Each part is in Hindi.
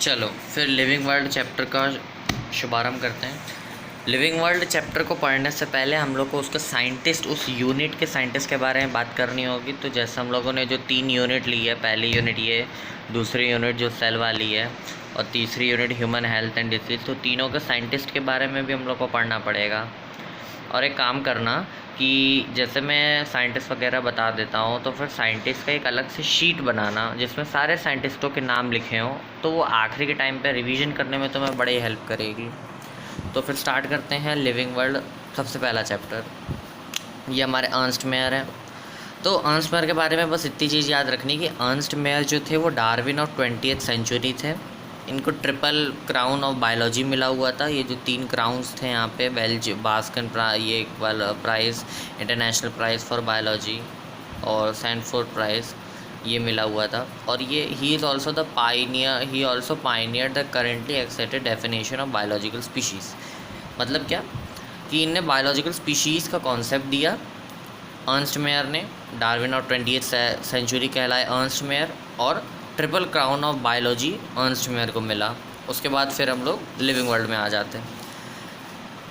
चलो फिर लिविंग वर्ल्ड चैप्टर का शुभारंभ करते हैं। लिविंग वर्ल्ड चैप्टर को पढ़ने से पहले हम लोग को उसके साइंटिस्ट, उस यूनिट के साइंटिस्ट के बारे में बात करनी होगी। तो जैसे हम लोगों ने जो 3 यूनिट ली है, पहली यूनिट ये, दूसरी यूनिट जो सेल वाली है और तीसरी unit human health and disease, तो तीनों के साइंटिस्ट के बारे में भी हम लोग को पढ़ना पड़ेगा। और एक काम करना कि जैसे मैं साइंटिस्ट वगैरह बता देता हूँ तो फिर साइंटिस्ट का एक अलग से शीट बनाना जिसमें सारे साइंटिस्टों के नाम लिखे हों, तो वो आखिरी के टाइम पे रिवीजन करने में तुम्हें बड़ी हेल्प करेगी। तो फिर स्टार्ट करते हैं लिविंग वर्ल्ड। सबसे पहला चैप्टर ये हमारे अर्नस्ट मेयर है। तो अर्नस्ट मेयर के बारे में बस इतनी चीज़ याद रखनी कि अर्नस्ट मेयर जो थे वो डार्विन और 20th सेंचुरी थे। इनको ट्रिपल क्राउन ऑफ बायोलॉजी मिला हुआ था। ये जो 3 क्राउन्स थे यहाँ पे, बास्कन ये prize, international prize for biology और सैनफोर्ड प्राइज़, ये मिला हुआ था। और ये ही is also the pioneer, he also pioneer the currently accepted definition of biological species. मतलब क्या कि इनने बायोलॉजिकल स्पीशीज़ का कॉन्सेप्ट दिया अर्नस्ट मेयर ने। डार्विन और 20th सेंचुरी कहलाए अर्नस्ट मेयर, और triple crown of biology Ernst Mayr को मिला। उसके बाद फिर हम लोग लिविंग वर्ल्ड में आ जाते हैं।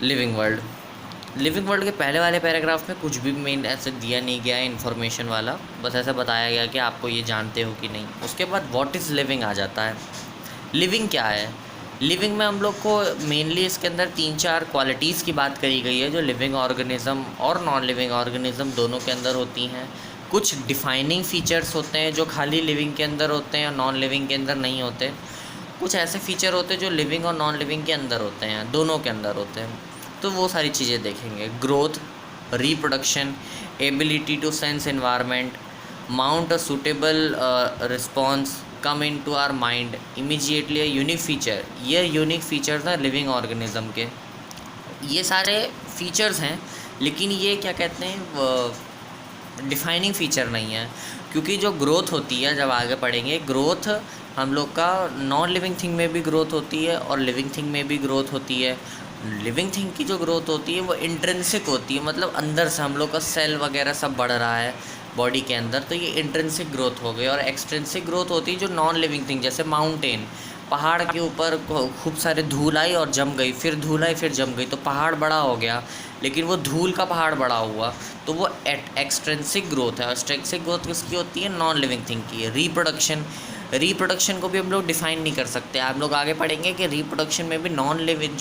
लिविंग वर्ल्ड के पहले वाले पैराग्राफ में कुछ भी मेन ऐसे दिया नहीं गया है इन्फॉर्मेशन वाला, बस ऐसा बताया गया कि आपको ये जानते हो कि नहीं। उसके बाद व्हाट इज़ लिविंग आ जाता है। लिविंग क्या है? लिविंग में हम लोग को मेनली इसके अंदर 3-4 क्वालिटीज़ की बात करी गई है जो लिविंग ऑर्गेनिज़म और नॉन लिविंग ऑर्गेनिज़म दोनों के अंदर होती हैं। कुछ डिफाइनिंग फीचर्स होते हैं जो खाली लिविंग के अंदर होते हैं और नॉन लिविंग के अंदर नहीं होते। कुछ ऐसे फीचर होते हैं जो लिविंग और नॉन लिविंग के अंदर होते हैं, दोनों के अंदर होते हैं। तो वो सारी चीज़ें देखेंगे। Growth, reproduction, ability to sense environment, mount a suitable response, come in to our mind immediately a unique feature. ये यूनिक फीचर्स हैं लिविंग ऑर्गेनिज़म के। ये सारे फीचर्स हैं, लेकिन ये क्या कहते हैं, डिफाइनिंग फीचर नहीं है। क्योंकि जो ग्रोथ होती है, जब आगे पढ़ेंगे, ग्रोथ हम लोग का नॉन लिविंग थिंग में भी ग्रोथ होती है और लिविंग थिंग में भी ग्रोथ होती है। लिविंग थिंग की जो ग्रोथ होती है वो इंट्रिंसिक होती है, मतलब अंदर से हम लोग का सेल वगैरह सब बढ़ रहा है बॉडी के अंदर, तो ये इंट्रिंसिक ग्रोथ हो गई। और एक्सट्रिंसिक ग्रोथ होती है जो नॉन लिविंग थिंग, जैसे माउंटेन, पहाड़ के ऊपर खूब सारे धूल आई और जम गई, फिर धूल आई फिर जम गई, तो पहाड़ बड़ा हो गया, लेकिन वो धूल का पहाड़ बड़ा हुआ, तो वो एक्सट्रिंसिक ग्रोथ है। और एक्सट्रिंसिक ग्रोथ किसकी होती है? नॉन लिविंग थिंग की है। रिप्रोडक्शन को भी हम लोग डिफाइन नहीं कर सकते। आप लोग आगे पढ़ेंगे कि रिप्रोडक्शन में भी नॉन लिविंग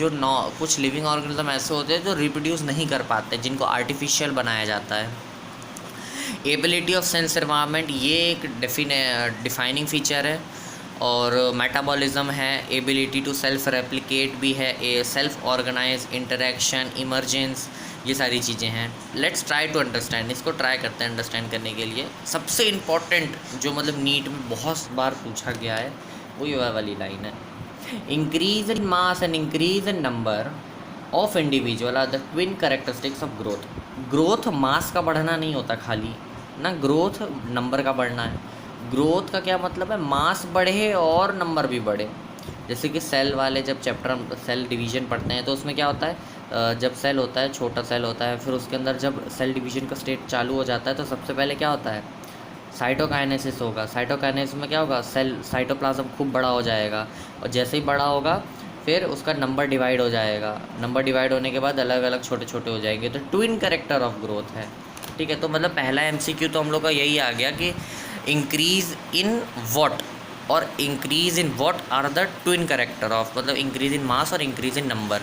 कुछ लिविंग ऑर्गेनिज्म ऐसे होते हैं जो रिप्रोड्यूस नहीं कर पाते, जिनको आर्टिफिशियल बनाया जाता है। एबिलिटी ऑफ सेंस एनवायरनमेंट, ये एक डिफाइनिंग फीचर है। और मेटाबॉलिज्म है, एबिलिटी टू सेल्फ रेप्लिकेट भी है, सेल्फ ऑर्गेनाइज, इंटरेक्शन, इमरजेंस, ये सारी चीज़ें हैं। लेट्स ट्राई टू अंडरस्टैंड, इसको ट्राई करते हैं अंडरस्टैंड करने के लिए। सबसे इम्पॉर्टेंट जो मतलब नीट में बहुत बार पूछा गया है वो ये वाली लाइन है, increase in mass and increase in number of individual are the twin characteristics of growth. Growth mass का बढ़ना नहीं होता खाली ना, ग्रोथ नंबर का बढ़ना है। ग्रोथ का क्या मतलब है? मास बढ़े और नंबर भी बढ़े। जैसे कि सेल वाले जब चैप्टर सेल डिवीज़न पढ़ते हैं तो उसमें क्या होता है, जब सेल होता है, छोटा सेल होता है, फिर उसके अंदर जब सेल डिवीज़न का स्टेज चालू हो जाता है तो सबसे पहले क्या होता है? साइटोकाइनेसिस होगा। साइटोकाइनेसिस में क्या होगा? सेल साइटोप्लाज्म खूब बड़ा हो जाएगा, और जैसे ही बड़ा होगा फिर उसका नंबर डिवाइड हो जाएगा। नंबर डिवाइड होने के बाद अलग अलग छोटे छोटे हो जाएंगे, तो ट्विन कैरेक्टर ऑफ ग्रोथ है। ठीक है, तो मतलब पहला MCQ तो हम लोग का यही आ गया कि इंक्रीज इन व्हाट और increase in what are the twin character of, मतलब इंक्रीज इन मास और इंक्रीज इन नंबर।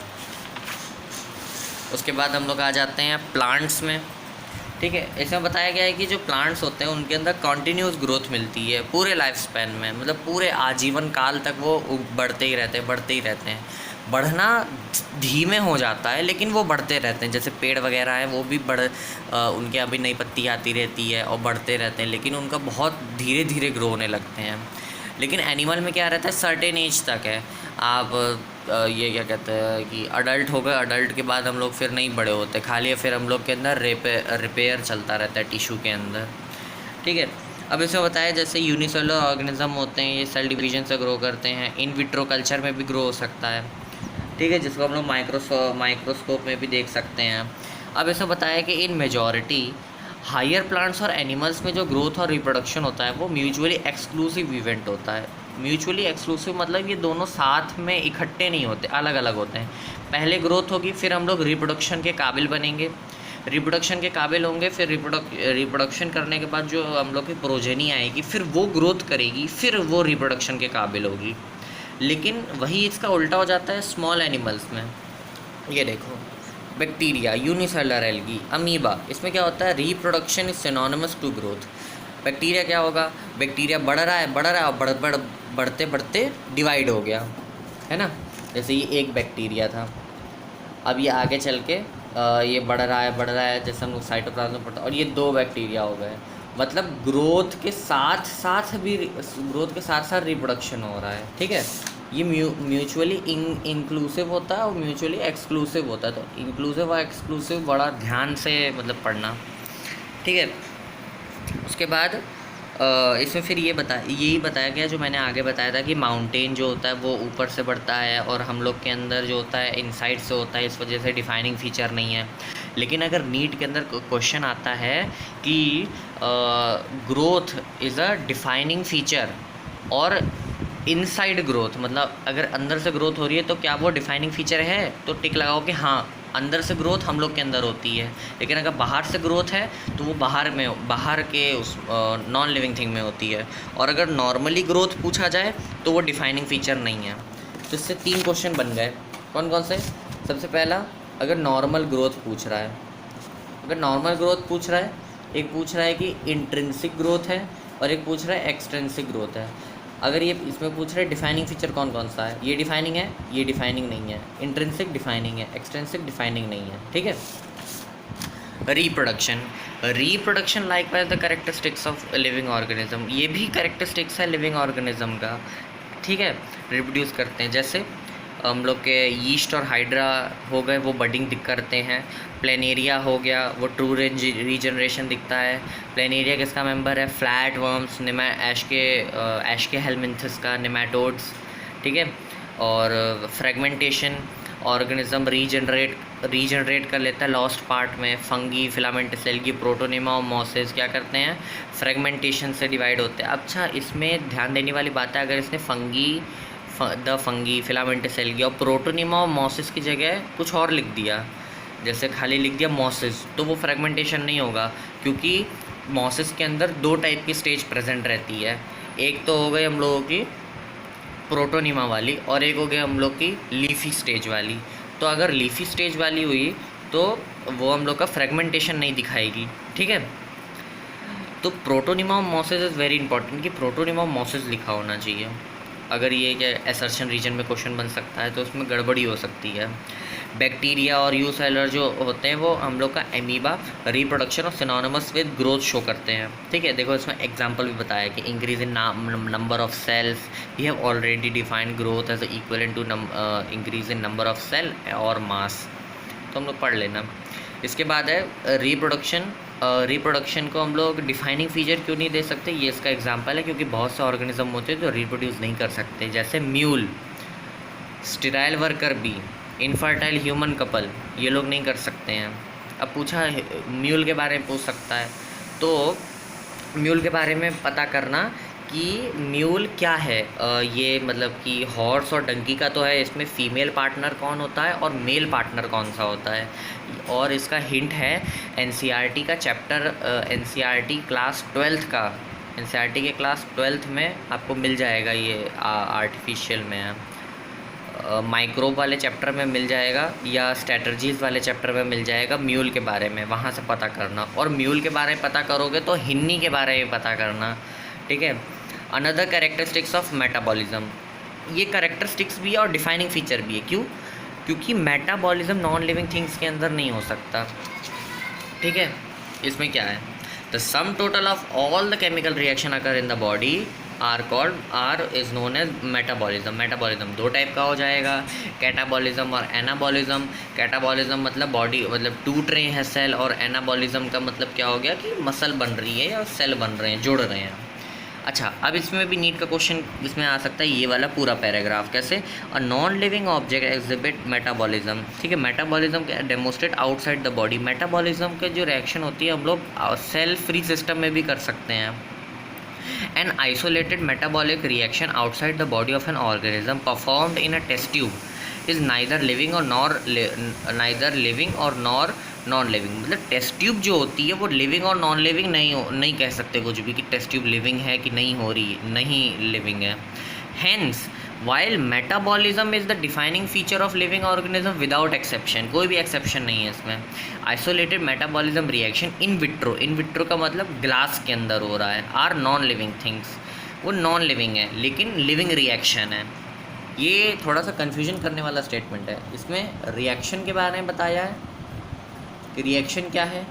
उसके बाद हम लोग आ जाते हैं प्लांट्स में। ठीक है, इसमें बताया गया है कि जो प्लांट्स होते हैं उनके अंदर कॉन्टीन्यूस ग्रोथ मिलती है पूरे लाइफ स्पैन में, मतलब पूरे आजीवन काल तक वो बढ़ते ही रहते हैं। बढ़ना धीमे हो जाता है लेकिन वो बढ़ते रहते हैं। जैसे पेड़ वगैरह हैं वो भी उनके अभी नई पत्ती आती रहती है और बढ़ते रहते हैं, लेकिन उनका बहुत धीरे धीरे ग्रो होने लगते हैं। लेकिन एनिमल में क्या रहता है, सर्टेन एज तक है। आप ये क्या कहते हैं कि अडल्ट हो गए, अडल्ट के बाद हम लोग फिर नहीं बड़े होते, खाली फिर हम लोग के अंदर रिपेयर चलता रहता है टिश्यू के अंदर। ठीक है, अब इसमें बताया जैसे यूनिसेलुलर ऑर्गेनिज्म होते हैं, ये सेल डिवीजन से ग्रो करते हैं। इन विट्रो कल्चर में भी ग्रो हो सकता है। ठीक है, जिसको हम लोग माइक्रोस्कोप में भी देख सकते हैं। अब इसमें बताया कि इन मेजॉरिटी हायर प्लांट्स और एनिमल्स में जो ग्रोथ और रिप्रोडक्शन होता है वो म्यूचुअली एक्सक्लूसिव इवेंट होता है। म्यूचुअली एक्सक्लूसिव मतलब ये दोनों साथ में इकट्ठे नहीं होते, अलग अलग होते हैं। पहले ग्रोथ होगी, फिर हम लोग रिप्रोडक्शन के काबिल बनेंगे, रिप्रोडक्शन के काबिल होंगे, फिर रिप्रोडक्शन करने के बाद जो हम लोग की प्रोजेनी आएगी, फिर वो ग्रोथ करेगी, फिर वो रिप्रोडक्शन के काबिल होगी। लेकिन वही इसका उल्टा हो जाता है स्मॉल एनिमल्स में। ये देखो, बैक्टीरिया, यूनिसेलुलर एल्गी, अमीबा, इसमें क्या होता है, reproduction is synonymous to growth. Bacteria क्या होगा, बैक्टीरिया बढ़ रहा है और बढ़ते बढ़ते डिवाइड हो गया, है ना। जैसे ये एक बैक्टीरिया था, अब ये आगे चल के ये बढ़ रहा है, जैसे हम लोग साइटोप्लाज्म पढ़ते हैं, और ये 2 बैक्टीरिया हो गए। मतलब ग्रोथ के साथ साथ रिप्रोडक्शन हो रहा है, ठीक है। ये म्यूचुअली इंक्लूसिव होता है और म्यूचुअली एक्सक्लूसिव होता है। तो इंक्लूसिव और एक्सक्लूसिव बड़ा ध्यान से मतलब पढ़ना, ठीक है। उसके बाद इसमें फिर यही बताया गया जो मैंने आगे बताया था कि माउंटेन जो होता है वो ऊपर से बढ़ता है और हम लोग के अंदर जो होता है इनसाइड से होता है, इस वजह से डिफाइनिंग फीचर नहीं है। लेकिन अगर नीट के अंदर क्वेश्चन आता है कि growth is a defining feature और इनसाइड ग्रोथ, मतलब अगर अंदर से ग्रोथ हो रही है तो क्या वो डिफाइनिंग फीचर है, तो टिक लगाओ कि हाँ अंदर से ग्रोथ हम लोग के अंदर होती है। लेकिन अगर बाहर से ग्रोथ है तो वो बाहर के उस नॉन लिविंग थिंग में होती है। और अगर नॉर्मली ग्रोथ पूछा जाए तो वो डिफाइनिंग फीचर नहीं है। तो इससे 3 क्वेश्चन बन गए। कौन कौन से? सबसे पहला, अगर नॉर्मल ग्रोथ पूछ रहा है, एक पूछ रहा है कि इंट्रिंसिक ग्रोथ है और एक पूछ रहा है एक्सट्रिंसिक ग्रोथ है। अगर ये इसमें पूछ रहे डिफाइनिंग फीचर कौन कौन सा है, ये डिफाइनिंग है, ये डिफाइनिंग नहीं है, इंट्रिंसिक डिफाइनिंग है, एक्सट्रिंसिक डिफाइनिंग नहीं है, ठीक है। Reproduction likewise the characteristics of living organism, ये भी कैरेक्टरिस्टिक्स है लिविंग ऑर्गेनिज्म का, ठीक है। रिप्रोड्यूस करते हैं, जैसे हम लोग के यीस्ट और हाइड्रा हो गए, वो बडिंग करते हैं। प्लेनेरिया हो गया, वो ट्रू रीजनरेशन दिखता है। प्लेनेरिया किसका मेंबर है? फ्लैट वर्म्स, एश के हेलमिंथस का, नेमाटोड्स, ठीक है। और फ्रेगमेंटेशन, ऑर्गेनिज्म रीजनरेट कर लेता है लॉस्ट पार्ट में। फंगी, फिलामेंटस एल्गी, प्रोटोनिमा और मॉसेस क्या करते हैं? फ्रेगमेंटेशन से डिवाइड होते हैं। अच्छा, इसमें ध्यान देने वाली बात है, अगर इसने फंगी, फिलामेंटस एल्गी और प्रोटोनिमा और मॉसेस की जगह कुछ और लिख दिया, जैसे खाली लिख दिया मॉसेस, तो वो फ्रेगमेंटेशन नहीं होगा, क्योंकि मॉसेस के अंदर 2 टाइप की स्टेज प्रेजेंट रहती है। एक तो हो गई हम लोगों की प्रोटोनिमा वाली और एक हो गई हम लोग की लीफी स्टेज वाली। तो अगर लीफी स्टेज वाली हुई तो वो हम लोग का फ्रेगमेंटेशन नहीं दिखाएगी, ठीक है। तो प्रोटोनिमा और मॉसेस इज़ वेरी इंपॉर्टेंट कि प्रोटोनिमा और मॉसेस लिखा होना चाहिए। अगर ये क्या एसर्शन रीजन में क्वेश्चन बन सकता है तो उसमें गड़बड़ी हो सकती है। बैक्टीरिया और यूसेलर जो होते हैं वो हम लोग का एमीबा रिप्रोडक्शन और सिनोनिमस विद ग्रोथ शो करते हैं, ठीक है। देखो इसमें एग्जांपल भी बताया कि increase in number of cells, we have already defined growth as equal to increase in number of cell और मास, तो हम लोग पढ़ लेना। इसके बाद है रिप्रोडक्शन को हम लोग डिफाइनिंग फीचर क्यों नहीं दे सकते, ये इसका एग्जांपल है, क्योंकि बहुत से ऑर्गेनिज्म होते हैं जो रिप्रोड्यूस नहीं कर सकते, जैसे mule, sterile worker bee, infertile human couple, ये लोग नहीं कर सकते हैं। अब पूछा म्यूल के बारे में पूछ सकता है, तो म्यूल के बारे में पता करना कि म्यूल क्या है। ये मतलब कि हॉर्स और डंकी का तो है, इसमें फ़ीमेल पार्टनर कौन होता है और मेल पार्टनर कौन सा होता है। और इसका हिंट है एनसीईआरटी का चैप्टर, एनसीईआरटी क्लास 12th का, एनसीईआरटी के क्लास 12th में आपको मिल जाएगा, ये आर्टिफिशियल में है, माइक्रोब वाले चैप्टर में मिल जाएगा या स्ट्रैटर्जीज़ वाले चैप्टर में मिल जाएगा म्यूल के बारे में, वहाँ से पता करना। और म्यूल के बारे में पता करोगे तो हिन्नी के बारे में पता करना, ठीक है। अनदर कैरेक्टरिस्टिक्स ऑफ मेटाबॉलिज्म, ये कैरेक्टरिस्टिक्स भी है और डिफाइनिंग फीचर भी है। क्यों? क्योंकि मेटाबॉलिज्म नॉन लिविंग थिंग्स के अंदर नहीं हो सकता, ठीक है। इसमें क्या है, the sum total of all the chemical reaction occur in the body are is known as metabolism. Metabolism 2 type का हो जाएगा, कैटाबॉलिज्म और एनाबॉलिज्म। कैटाबॉलिज्म मतलब बॉडी मतलब टूट रहे हैं सेल, और एनाबॉलिज्म का मतलब क्या हो गया कि मसल बन रही है या सेल बन रहे हैं, जुड़ रहे हैं। अच्छा, अब इसमें भी नीट का क्वेश्चन इसमें आ सकता है, ये वाला पूरा पैराग्राफ कैसे, a non living object exhibit metabolism, ठीक है। मेटाबॉलिज्म क्या demonstrate outside the body. Metabolism के जो रिएक्शन होती है हम लोग सेल फ्री सिस्टम में भी कर सकते हैं, An isolated metabolic reaction outside the body of an organism performed in a test tube is neither living or nor non living. मतलब टेस्ट ट्यूब जो होती है वो लिविंग और नॉन लिविंग नहीं कह सकते कुछ भी कि टेस्ट ट्यूब लिविंग है कि नहीं हो रही, नहीं लिविंग है। Hence while metabolism is the defining feature of living organism without exception, कोई भी एक्सेप्शन नहीं है इसमें। Isolated metabolism reaction in vitro का मतलब ग्लास के अंदर हो रहा है, आर नॉन लिविंग थिंग्स, वो नॉन लिविंग है लेकिन लिविंग रिएक्शन है। ये थोड़ा सा कन्फ्यूजन करने वाला स्टेटमेंट है। इसमें रिएक्शन के बारे में बताया है कि रिएक्शन क्या है,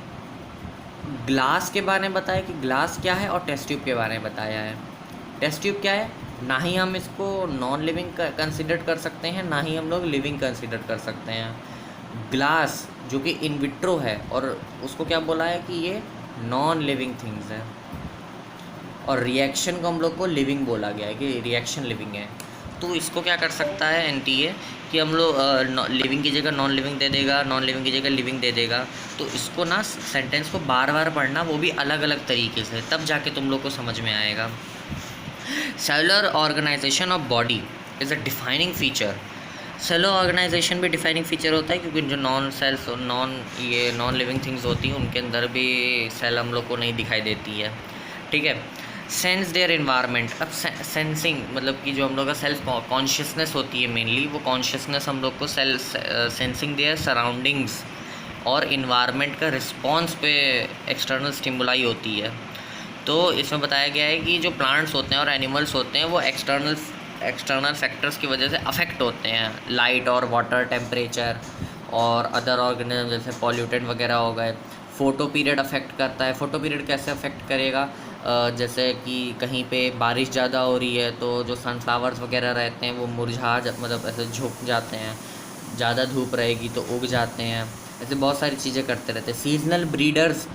ग्लास के बारे में बताया कि ग्लास क्या है, और टेस्ट ट्यूब के बारे में बताया है। टेस्ट ट्यूब क्या है, ना ही हम इसको नॉन लिविंग कंसिडर कर सकते हैं, ना ही हम लोग लिविंग कंसिडर कर सकते हैं। ग्लास जो कि इन विट्रो है और उसको क्या बोला है कि ये नॉन लिविंग थिंग्स है, और रिएक्शन को हम लोग को लिविंग बोला गया है कि रिएक्शन लिविंग है। तो इसको क्या कर सकता है एनटीए कि हम लोग लिविंग की जगह नॉन लिविंग दे देगा, नॉन लिविंग की जगह लिविंग दे देगा। तो इसको ना सेंटेंस को बार बार पढ़ना, वो भी अलग अलग तरीके से, तब जाके तुम लोग को समझ में आएगा। Cellular organization of body is a defining feature. Cellular organization भी डिफाइनिंग फीचर होता है क्योंकि जो नॉन लिविंग थिंग्स होती हैं उनके अंदर भी सेल हम लोग को नहीं दिखाई देती है, ठीक है। सेंस देयर इन्वायरमेंट, अब सेंसिंग मतलब कि जो हम लोग का सेल्फ कॉन्शियसनेस होती है मेनली, वो कॉन्शियसनेस हम लोग को सेंसिंग देयर सराउंडिंग्स और इन्वायरमेंट का रिस्पॉन्स पे एक्सटर्नल स्टिमुलाई होती है। तो इसमें बताया गया है कि जो प्लांट्स होते हैं और एनिमल्स होते हैं वो एक्सटर्नल फैक्टर्स की वजह से अफेक्ट होते हैं, लाइट और वाटर टेम्परेचर और अदर ऑर्गेनिज्म जैसे पॉल्यूटेंट वगैरह हो गए। फोटो पीरियड अफेक्ट करता है। फोटो पीरियड कैसे अफेक्ट करेगा, जैसे कि कहीं पे बारिश ज़्यादा हो रही है तो जो सनफ्लावर्स वगैरह रहते हैं वो मतलब ऐसे झुक जाते हैं, ज़्यादा धूप रहेगी तो उग जाते हैं। ऐसे बहुत सारी चीज़ें करते रहते हैं। सीजनल ब्रीडर्स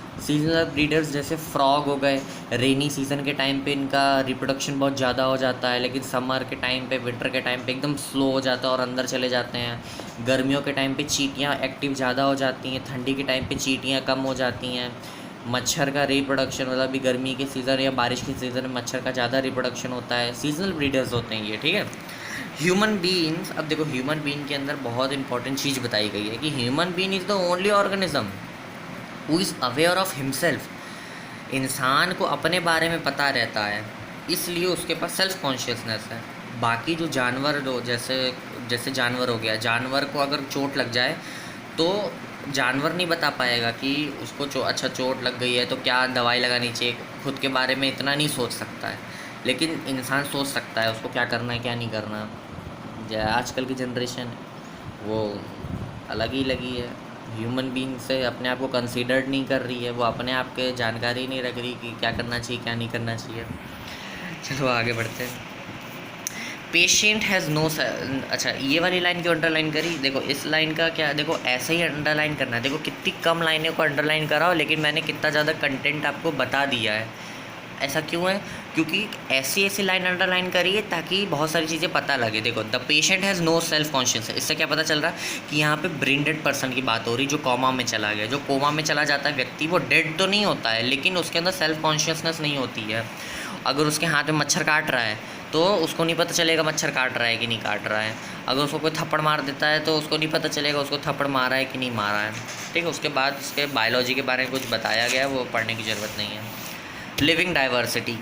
जैसे फ्रॉग हो गए, रेनी सीज़न के टाइम पे इनका रिप्रोडक्शन बहुत ज़्यादा हो जाता है, लेकिन समर के टाइम पे, विंटर के टाइम पे एकदम स्लो हो जाता है और अंदर चले जाते हैं। गर्मियों के टाइम पे चींटियाँ एक्टिव ज़्यादा हो जाती हैं, ठंडी के टाइम पे चींटियाँ कम हो जाती हैं। मच्छर का रिप्रोडक्शन मतलब अभी गर्मी के सीज़न या बारिश के सीज़न में मच्छर का ज़्यादा रिप्रोडक्शन होता है। सीजनल ब्रीडर्स होते हैं ये, ठीक है। ह्यूमन बीइंग्स, अब देखो ह्यूमन बीइंग के अंदर बहुत इंपॉर्टेंट चीज़ बताई गई है कि human being is the only organism who is aware of himself. इंसान को अपने बारे में पता रहता है, इसलिए उसके पास सेल्फ कॉन्शियसनेस है। बाकी जो जानवर जैसे जानवर हो गया, जानवर को अगर चोट लग जाए तो जानवर नहीं बता पाएगा कि उसको चोट लग गई है तो क्या दवाई लगानी चाहिए, खुद के बारे में इतना नहीं सोच सकता है। लेकिन इंसान सोच सकता है उसको क्या करना है क्या नहीं करना। आजकल की जनरेशन वो अलग ही लगी है, ह्यूमन बीइंग से अपने आप को कंसीडर्ड नहीं कर रही है, वो अपने आप के जानकारी नहीं रख रही कि क्या करना चाहिए क्या नहीं करना चाहिए। चलो आगे बढ़ते हैं। पेशेंट हैज़ नो, अच्छा ये वाली लाइन क्यों अंडरलाइन करी, देखो इस लाइन का क्या, देखो ऐसे ही अंडरलाइन करना है। देखो कितनी कम लाइनों को अंडरलाइन करा हो लेकिन मैंने कितना ज़्यादा कंटेंट आपको बता दिया है। ऐसा क्यों है, क्योंकि ऐसी लाइन अंडरलाइन करिए ताकि बहुत सारी चीज़ें पता लगे। देखो the patient has no self conscious, इससे क्या पता चल रहा है कि यहाँ पे ब्रेन डेड पर्सन की बात हो रही, जो कोमा में चला गया। जो कोमा में चला जाता है व्यक्ति वो डेड तो नहीं होता है लेकिन उसके अंदर सेल्फ कॉन्शियसनेस नहीं होती है। अगर उसके हाथ में मच्छर काट रहा है तो उसको नहीं पता चलेगा मच्छर काट रहा है कि नहीं काट रहा है। अगर उसको कोई थप्पड़ मार देता है तो उसको नहीं पता चलेगा उसको थप्पड़ मारा है कि नहीं मारा है, ठीक है। उसके बाद उसके बायोलॉजी के बारे में कुछ बताया गया, वो पढ़ने की ज़रूरत नहीं है। लिविंग डाइवर्सिटी,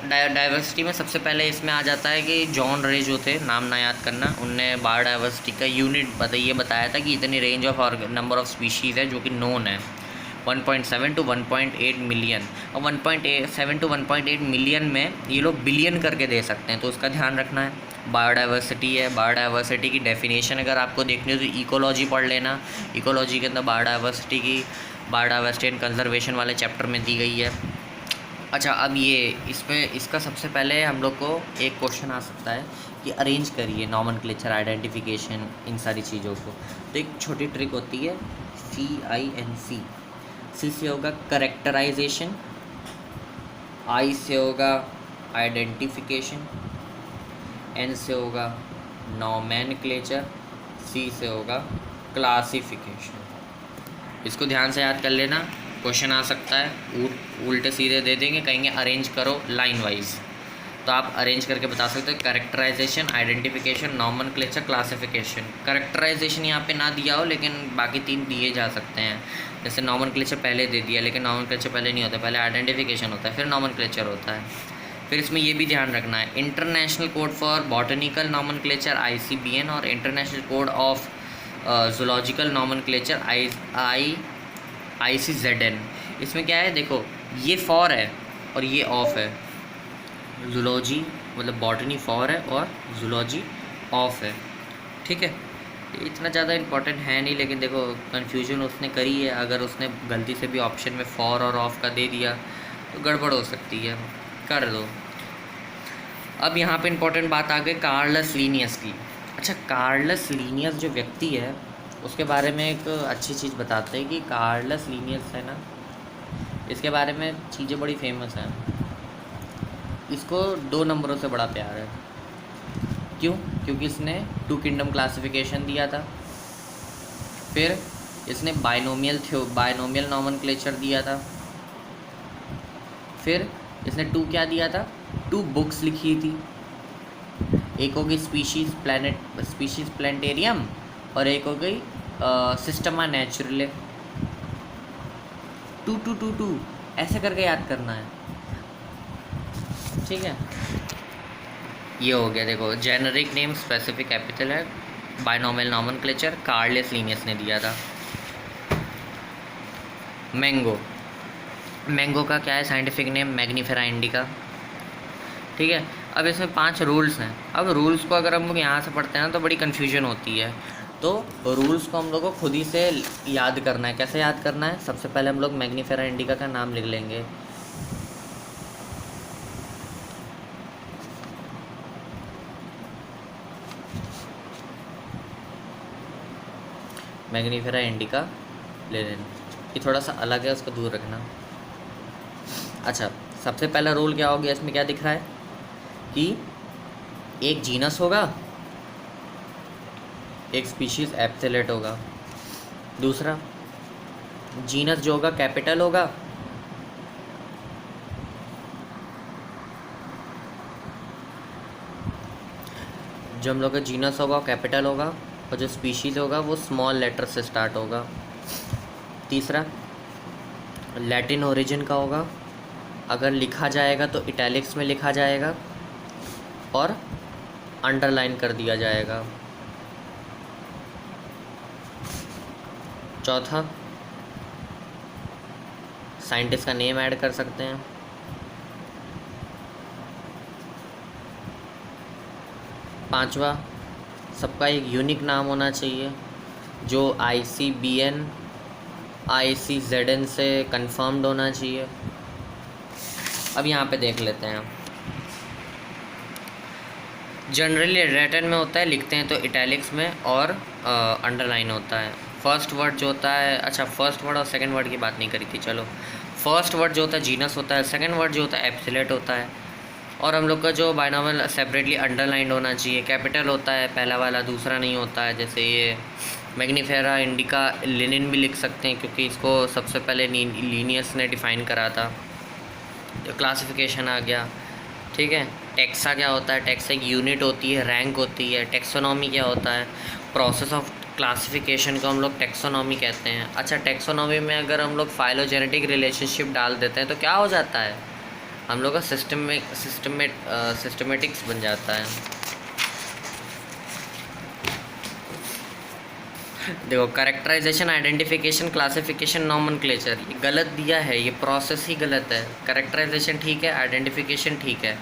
डाइवर्सिटी में सबसे पहले इसमें आ जाता है कि जॉन रे जो थे, नाम ना याद करना, उनने बायोडाइवर्सिटी का यूनिट बताया था कि इतनी range of number of species है जो कि नोन है 1.7 to 1.8 मिलियन, और 1.7 to 1.8 मिलियन में ये लोग बिलियन करके दे सकते हैं, तो उसका ध्यान रखना है। बायोडाइवर्सिटी है, बायोडाइवर्सिटी की डेफिनेशन अगर आपको देखनी हो तो इकोलॉजी पढ़ लेना। इकोलॉजी के अंदर बायोडाइवर्सिटी एंड कंजर्वेशन वाले चैप्टर में दी गई है। अच्छा अब इसका सबसे पहले हम लोग को एक क्वेश्चन आ सकता है कि अरेंज करिए नॉमेनक्लेचर, आइडेंटिफिकेशन, इन सारी चीज़ों को। तो एक छोटी ट्रिक होती है CINC। C से होगा करेक्टराइजेशन, I से होगा आइडेंटिफिकेशन, N से होगा नॉमेनक्लेचर, C से होगा क्लासिफिकेशन। इसको ध्यान से याद कर लेना। क्वेश्चन आ सकता है, उल्टे सीधे दे देंगे, कहेंगे अरेंज करो लाइन वाइज, तो आप अरेंज करके बता सकते हो। Characterization, identification, nomenclature, classification. Characterization यहाँ पे ना दिया हो लेकिन बाकी 3 दिए जा सकते हैं। जैसे नॉमेनक्लेचर पहले दे दिया, लेकिन नॉमेनक्लेचर पहले नहीं होता, पहले आइडेंटिफिकेशन होता है फिर नॉमेनक्लेचर होता है। फिर इसमें ये भी ध्यान रखना है, international code for botanical nomenclature ICBN और international code of zoological nomenclature ICZN। इसमें क्या है देखो, ये फॉर है और ये ऑफ है। जूलॉजी मतलब बॉटनी फॉर है और जूलॉजी ऑफ है, ठीक है। इतना ज़्यादा इम्पोर्टेंट है नहीं, लेकिन देखो कन्फ्यूजन उसने करी है। अगर उसने गलती से भी ऑप्शन में फॉर और ऑफ का दे दिया तो गड़बड़ हो सकती है, कर दो। अब यहाँ पे इम्पोर्टेंट बात आ गई कार्लस लीनियस की। अच्छा, कार्लस लीनियस जो व्यक्ति है उसके बारे में एक अच्छी चीज़ बताते हैं कि कार्लस लीनियस है ना, इसके बारे में चीज़ें बड़ी फेमस हैं। इसको 2 नंबरों से बड़ा प्यार है। क्यों? क्योंकि इसने 2 किंगडम क्लासिफिकेशन दिया था, फिर इसने बायनोमियल नॉमेनक्लेचर दिया था, फिर इसने 2 क्या दिया था, 2 बुक्स लिखी थी। एक हो गई स्पीशीज़ प्लानिटेरियम और एक हो गई सिस्टमा नेचुरले। 2 ऐसे करके याद करना है, ठीक है। ये हो गया, देखो जेनरिक नेम, स्पेसिफिक एपिथेट है, बायनोमियल नॉमेनक्लेचर कार्लस लीनियस ने दिया था। मैंगो का क्या है साइंटिफिक नेम, मैग्नीफेरा इंडिका, ठीक है। अब इसमें 5 रूल्स हैं। अब रूल्स को अगर हम लोग यहाँ से पढ़ते हैं ना तो बड़ी कन्फ्यूजन होती है, तो रूल्स को हम लोग को खुद ही से याद करना है। कैसे याद करना है? सबसे पहले हम लोग मैग्नीफेरा इंडिका का नाम लिख लेंगे। मैग्नीफेरा इंडिका ले लेना, ये थोड़ा सा अलग है, उसको दूर रखना। अच्छा, सबसे पहला रूल क्या हो गया, इसमें क्या दिख रहा है कि एक जीनस होगा, एक स्पीशीज़ एप्सिलेट होगा। दूसरा, जीनस जो होगा कैपिटल होगा, जो हम लोग का जीनस होगा वो कैपिटल होगा और जो स्पीशीज़ होगा वो स्मॉल लेटर से स्टार्ट होगा। तीसरा, लैटिन ओरिजिन का होगा, अगर लिखा जाएगा तो इटैलिक्स में लिखा जाएगा और अंडरलाइन कर दिया जाएगा। चौथा, साइंटिस्ट का नेम ऐड कर सकते हैं। पांचवा, सबका एक यूनिक नाम होना चाहिए जो ICBN ICZN से कंफर्म्ड होना चाहिए। अब यहाँ पे देख लेते हैं, जनरली रिटन में होता है, लिखते हैं तो इटैलिक्स में और अंडरलाइन होता है। फर्स्ट वर्ड जो होता है, अच्छा फर्स्ट वर्ड और सेकंड वर्ड की बात नहीं करी थी, चलो। फर्स्ट वर्ड जो होता है जीनस होता है, सेकंड वर्ड जो होता है एप्सिलेट होता है, और हम लोग का जो बायनोमियल सेपरेटली अंडरलाइंड होना चाहिए, कैपिटल होता है पहला वाला, दूसरा नहीं होता है। जैसे ये मैग्नीफेरा इंडिका लिनिन भी लिख सकते हैं क्योंकि इसको सबसे पहले लीनियस ने डिफ़ाइन करा था। तो क्लासिफिकेशन आ गया, ठीक है। टेक्सा क्या होता है, टेक्सा एक यूनिट होती है, रैंक होती है। टेक्सोनॉमी क्या होता है, प्रोसेस ऑफ क्लासिफिकेशन को हम लोग टेक्सोनॉमी कहते हैं। अच्छा, टेक्सोनॉमी में अगर हम लोग फाइलोजेनेटिक रिलेशनशिप डाल देते हैं तो क्या हो जाता है, हम लोग का सिस्टमेटिक्स बन जाता है। देखो, कैरेक्टराइजेशन, आइडेंटिफिकेशन, क्लासिफिकेशन, नॉमेनक्लेचर, ये गलत दिया है, ये प्रोसेस ही गलत है। कैरेक्टराइजेशन ठीक है, आइडेंटिफिकेशन ठीक है,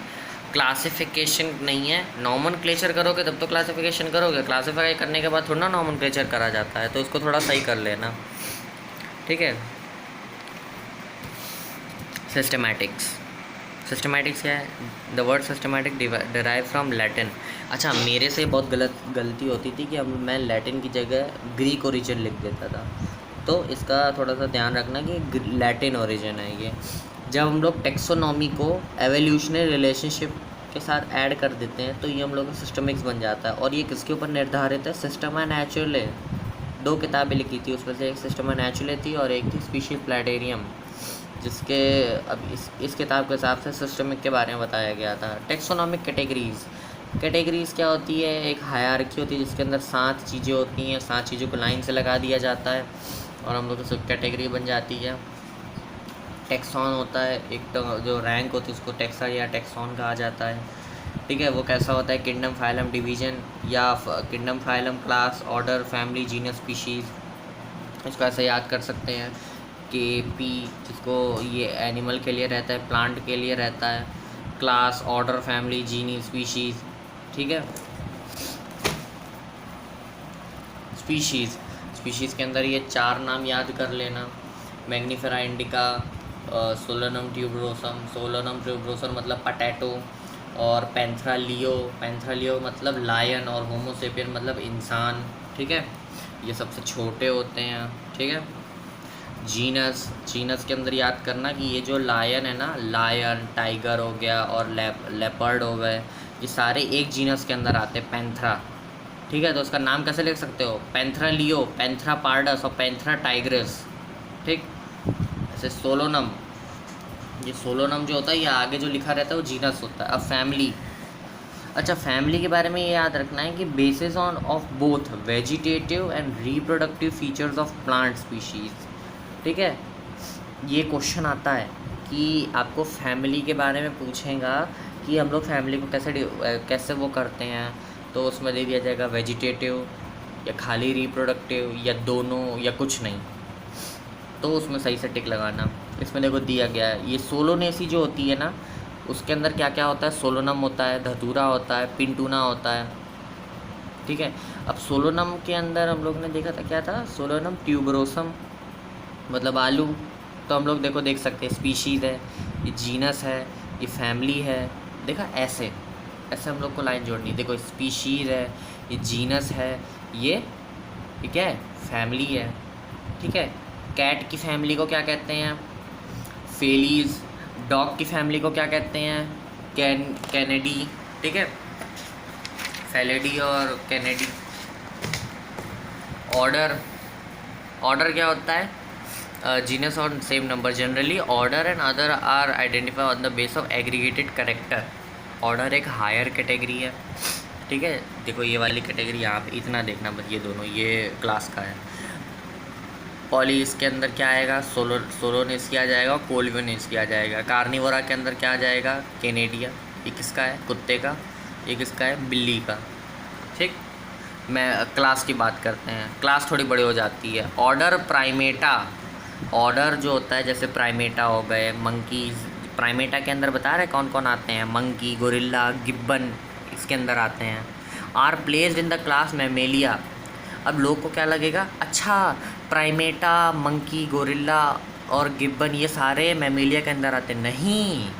क्लासिफिकेशन नहीं है। नॉमेनक्लेचर करोगे तब तो क्लासिफिकेशन करोगे, क्लासिफाई करने के बाद थोड़ा ना नॉमेनक्लेचर करा जाता है, तो उसको थोड़ा सही कर लेना, ठीक है। सिस्टमैटिक्स क्या है, the word systematic derive from Latin. अच्छा, मेरे से बहुत गलती होती थी कि अब मैं लैटिन की जगह ग्रीक ओरिजिन लिख देता था, तो इसका थोड़ा सा ध्यान रखना कि लैटिन ओरिजिन है ये। जब हम लोग टेक्सोनॉमी को एवोल्यूशनरी रिलेशनशिप के साथ ऐड कर देते हैं तो ये हम लोग का सिस्टमिक्स बन जाता है। और ये किसके ऊपर निर्धारित है, सिस्टमा नेचुरले। 2 किताबें लिखी थी, उसमें से एक सिस्टमा नेचुरले थी और एक थी स्पीशीज प्लानिटेरियम। जिसके अब इस किताब के हिसाब से सिस्टमिक के बारे में बताया गया था। टेक्सोनॉमिक कैटेगरीज़, कैटेगरीज़ क्या होती है, एक हायरार्की होती है जिसके अंदर 7 चीज़ें होती हैं, 7 चीज़ों को लाइन से लगा दिया जाता है और हम लोग सब कैटेगरी बन जाती है। टेक्सॉन होता है एक जो रैंक होती है उसको टेक्सा या टेक्सॉन कहा जाता है, ठीक है। वो कैसा होता है, किंगडम, फाइलम, डिवीजन या kingdom, phylum, class, order, family, genus, species. इसको ऐसे याद कर सकते हैं कि पी जिसको ये एनिमल के लिए रहता है, प्लांट के लिए रहता है, क्लास, ऑर्डर, फैमिली, जीनी, स्पीशीज़, ठीक है। स्पीशीज़ के अंदर ये 4 नाम याद कर लेना, मैग्नीफेरा इंडिका, सोलोनम ट्यूबरोसम मतलब पटैटो, और पैंथरा लियो मतलब लायन, और होमोसेपियन मतलब इंसान, ठीक है। ये सबसे छोटे होते हैं, ठीक है। जीनस के अंदर याद करना कि ये जो लायन है ना, लायन, टाइगर हो गया और लेपर्ड हो गए, ये सारे एक जीनस के अंदर आते हैं, पैंथरा, ठीक है। तो उसका नाम कैसे लिख सकते हो, पैंथरा लियो, पैंथरा पार्डस और पैंथरा टाइग्रेस, ठीक। ऐसे सोलोनम, ये सोलोनम जो होता है ये आगे जो लिखा रहता है वो जीनस होता है। अब फैमिली, अच्छा फैमिली के बारे में ये याद रखना है कि basis of both vegetative and reproductive features of plant species, ठीक है। ये क्वेश्चन आता है कि आपको फैमिली के बारे में पूछेगा कि हम लोग फैमिली को कैसे वो करते हैं, तो उसमें दे दिया जाएगा वेजिटेटिव या खाली रिप्रोडक्टिव या दोनों या कुछ नहीं, तो उसमें सही से टिक लगाना। इसमें देखो दिया गया है, ये सोलोनेसी जो होती है ना उसके अंदर क्या क्या होता है, सोलोनम होता है, धतूरा होता है, पिंटूना होता है, ठीक है। अब सोलोनम के अंदर हम लोग ने देखा था क्या था, सोलोनम ट्यूबरोसम मतलब आलू, तो हम लोग देख सकते हैं स्पीशीज़ है, ये जीनस है, ये फैमिली है, देखा ऐसे हम लोग को लाइन जोड़नी। देखो स्पीशीज़ है, ये जीनस है, ये क्या है, फैमिली है, ठीक है। कैट की फैमिली को क्या कहते हैं, फेलीज़। डॉग की फैमिली को क्या कहते हैं, कैनेडी, ठीक है, फेलेडी और कैनेडी। ऑर्डर क्या होता है, जीनस और same number. Generally order and other are identify on the base of aggregated character. Order एक हायर कैटेगरी है, ठीक है। देखो ये वाली कैटेगरी यहाँ पे इतना देखना बस, ये दोनों ये क्लास का है। पॉली इसके अंदर क्या आएगा, सोलोनेस किया जाएगा और कोल्विनेस किया जाएगा। कार्निवोरा के अंदर क्या आ जाएगा, कैनेडिया, ये किसका है, कुत्ते का, ये किसका है, बिल्ली का, ठीक। मैं क्लास की बात करते हैं, क्लास थोड़ी बड़ी हो जाती है। ऑर्डर प्राइमेटा, ऑर्डर जो होता है जैसे प्राइमेटा हो गए, मंकीज़, प्राइमेटा के अंदर बता रहे कौन कौन आते हैं, मंकी, गोरिल्ला, गिब्बन इसके अंदर आते हैं। Are placed in the class mammalia. अब लोग को क्या लगेगा, अच्छा प्राइमेटा, मंकी, गोरिल्ला और गिब्बन ये सारे मैमेलिया के अंदर आते, नहीं।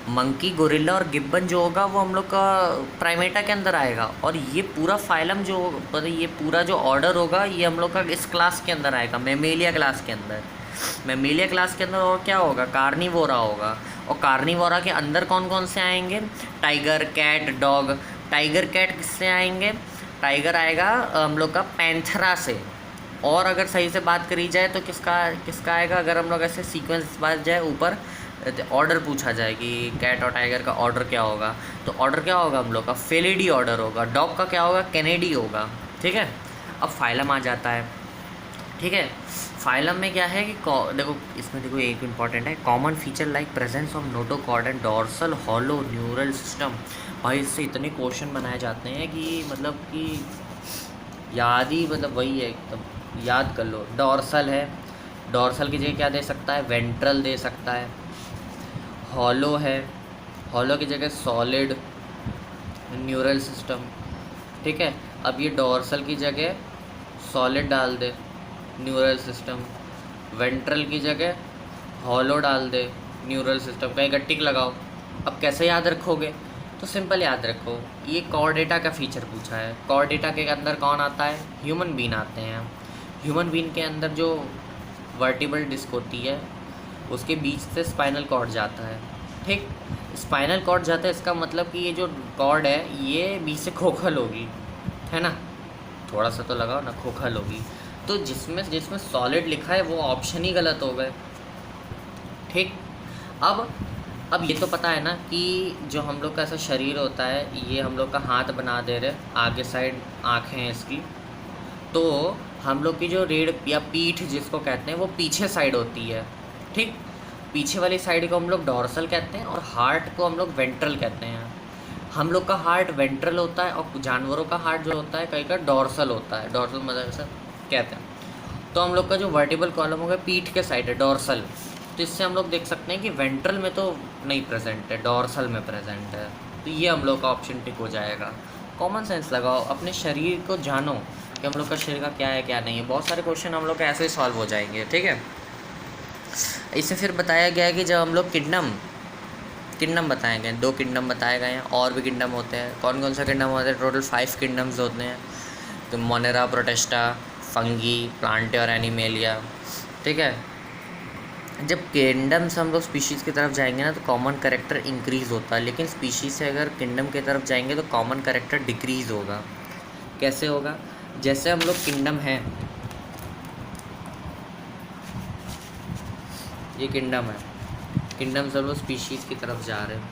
मंकी, गोरिल्ला और गिब्बन जो होगा वो हम लोग का प्राइमेटा के अंदर आएगा, और ये पूरा फाइलम जो ये पूरा जो ऑर्डर होगा ये हम लोग का इस क्लास के अंदर आएगा, मैमेलिया क्लास के अंदर। मैमेलिया क्लास के अंदर और क्या होगा, कार्निवोरा होगा, और कार्निवोरा के अंदर कौन कौन से आएंगे, tiger, cat, dog. Tiger cat किससे आएंगे, टाइगर आएगा हम लोग का पैंथरा से। और अगर सही से बात करी जाए तो किसका आएगा, अगर हम लोग ऐसे सीक्वेंस बात जाए ऊपर ऑर्डर पूछा जाए कि कैट और टाइगर का ऑर्डर क्या होगा, तो ऑर्डर क्या होगा हम लोग का, फेलिडी ऑर्डर होगा। डॉग का क्या होगा, कैनेडी होगा, ठीक है। अब फाइलम आ जाता है, ठीक है। फाइलम में क्या है कि देखो इसमें देखो एक इम्पॉर्टेंट है, common feature like presence of notochord and dorsal hollow neural system. भाई इससे इतने क्वेश्चन बनाए जाते हैं कि मतलब कि याद ही मतलब वही है एकदम याद कर लो। डॉर्सल है, डॉर्सल की जगह क्या दे सकता है, वेंट्रल दे सकता है। हॉलो है, हॉलो की जगह सॉलिड न्यूरल सिस्टम, ठीक है। अब ये डॉर्सल की जगह सॉलिड डाल दे, न्यूरल सिस्टम। वेंट्रल की जगह हॉलो डाल दे, न्यूरल सिस्टम। कहीं टिक लगाओ। अब कैसे याद रखोगे, तो सिंपल याद रखो, ये कॉर्डेटा का फीचर पूछा है। कॉर्डेटा के अंदर कौन आता है, ह्यूमन बीन आते हैं। ह्यूमन बीन के अंदर जो वर्टिब्रल डिस्क होती है उसके बीच से स्पाइनल कॉर्ड जाता है, ठीक। स्पाइनल कॉर्ड जाता है, इसका मतलब कि ये जो कॉर्ड है ये बीच से खोखल होगी, है ना, थोड़ा सा तो लगाओ ना, खोखल होगी। तो जिसमें सॉलिड लिखा है वो ऑप्शन ही गलत हो गए, ठीक। अब अब ये तो पता है ना कि जो हम लोग का ऐसा शरीर होता है, ये हम लोग का हाथ बना दे रहे, आगे साइड आँखें हैं इसकी, तो हम लोग की जो रीढ़ या पीठ जिसको कहते हैं वो पीछे साइड होती है, ठीक। पीछे वाली साइड को हम लोग डॉर्सल कहते हैं और हार्ट को हम लोग वेंट्रल कहते हैं। हम लोग का हार्ट वेंट्रल होता है और जानवरों का हार्ट जो होता है कहीं का डॉर्सल होता है, डॉर्सल मतलब ऐसा कहते हैं। तो हम लोग का जो वर्टिबल कॉलम होगा पीठ के साइड है डॉर्सल, तो इससे हम लोग देख सकते हैं कि वेंट्रल में तो नहीं प्रेजेंट है, डॉर्सल में प्रेजेंट है। तो ये हम लोग का ऑप्शन टिक हो जाएगा। कॉमन सेंस लगाओ, अपने शरीर को जानो कि हम लोग का शरीर का क्या है क्या नहीं है। बहुत सारे क्वेश्चन हम लोग का ऐसे ही सॉल्व हो जाएंगे, ठीक है। इसमें फिर बताया गया है कि जब हम लोग किंगडम बताए गए, 2 किंगडम बताए गए हैं, और भी किंगडम होते हैं। कौन कौन सा किंगडम होता है? टोटल 5 किंगडम्स होते हैं। तो मोनेरा, प्रोटेस्टा, फंगी, प्लांटे और एनिमेलिया, ठीक है। जब किंगडम से हम लोग स्पीशीज़ की तरफ जाएंगे ना तो कॉमन कैरेक्टर इंक्रीज़ होता है, लेकिन स्पीशीज़ से अगर किंगडम की तरफ जाएंगे तो कॉमन कैरेक्टर डिक्रीज़ होगा। कैसे होगा? जैसे हम लोग किंगडम हैं, ये किंगडम है, किंगडम से हम लोग स्पीशीज़ की तरफ जा रहे हैं,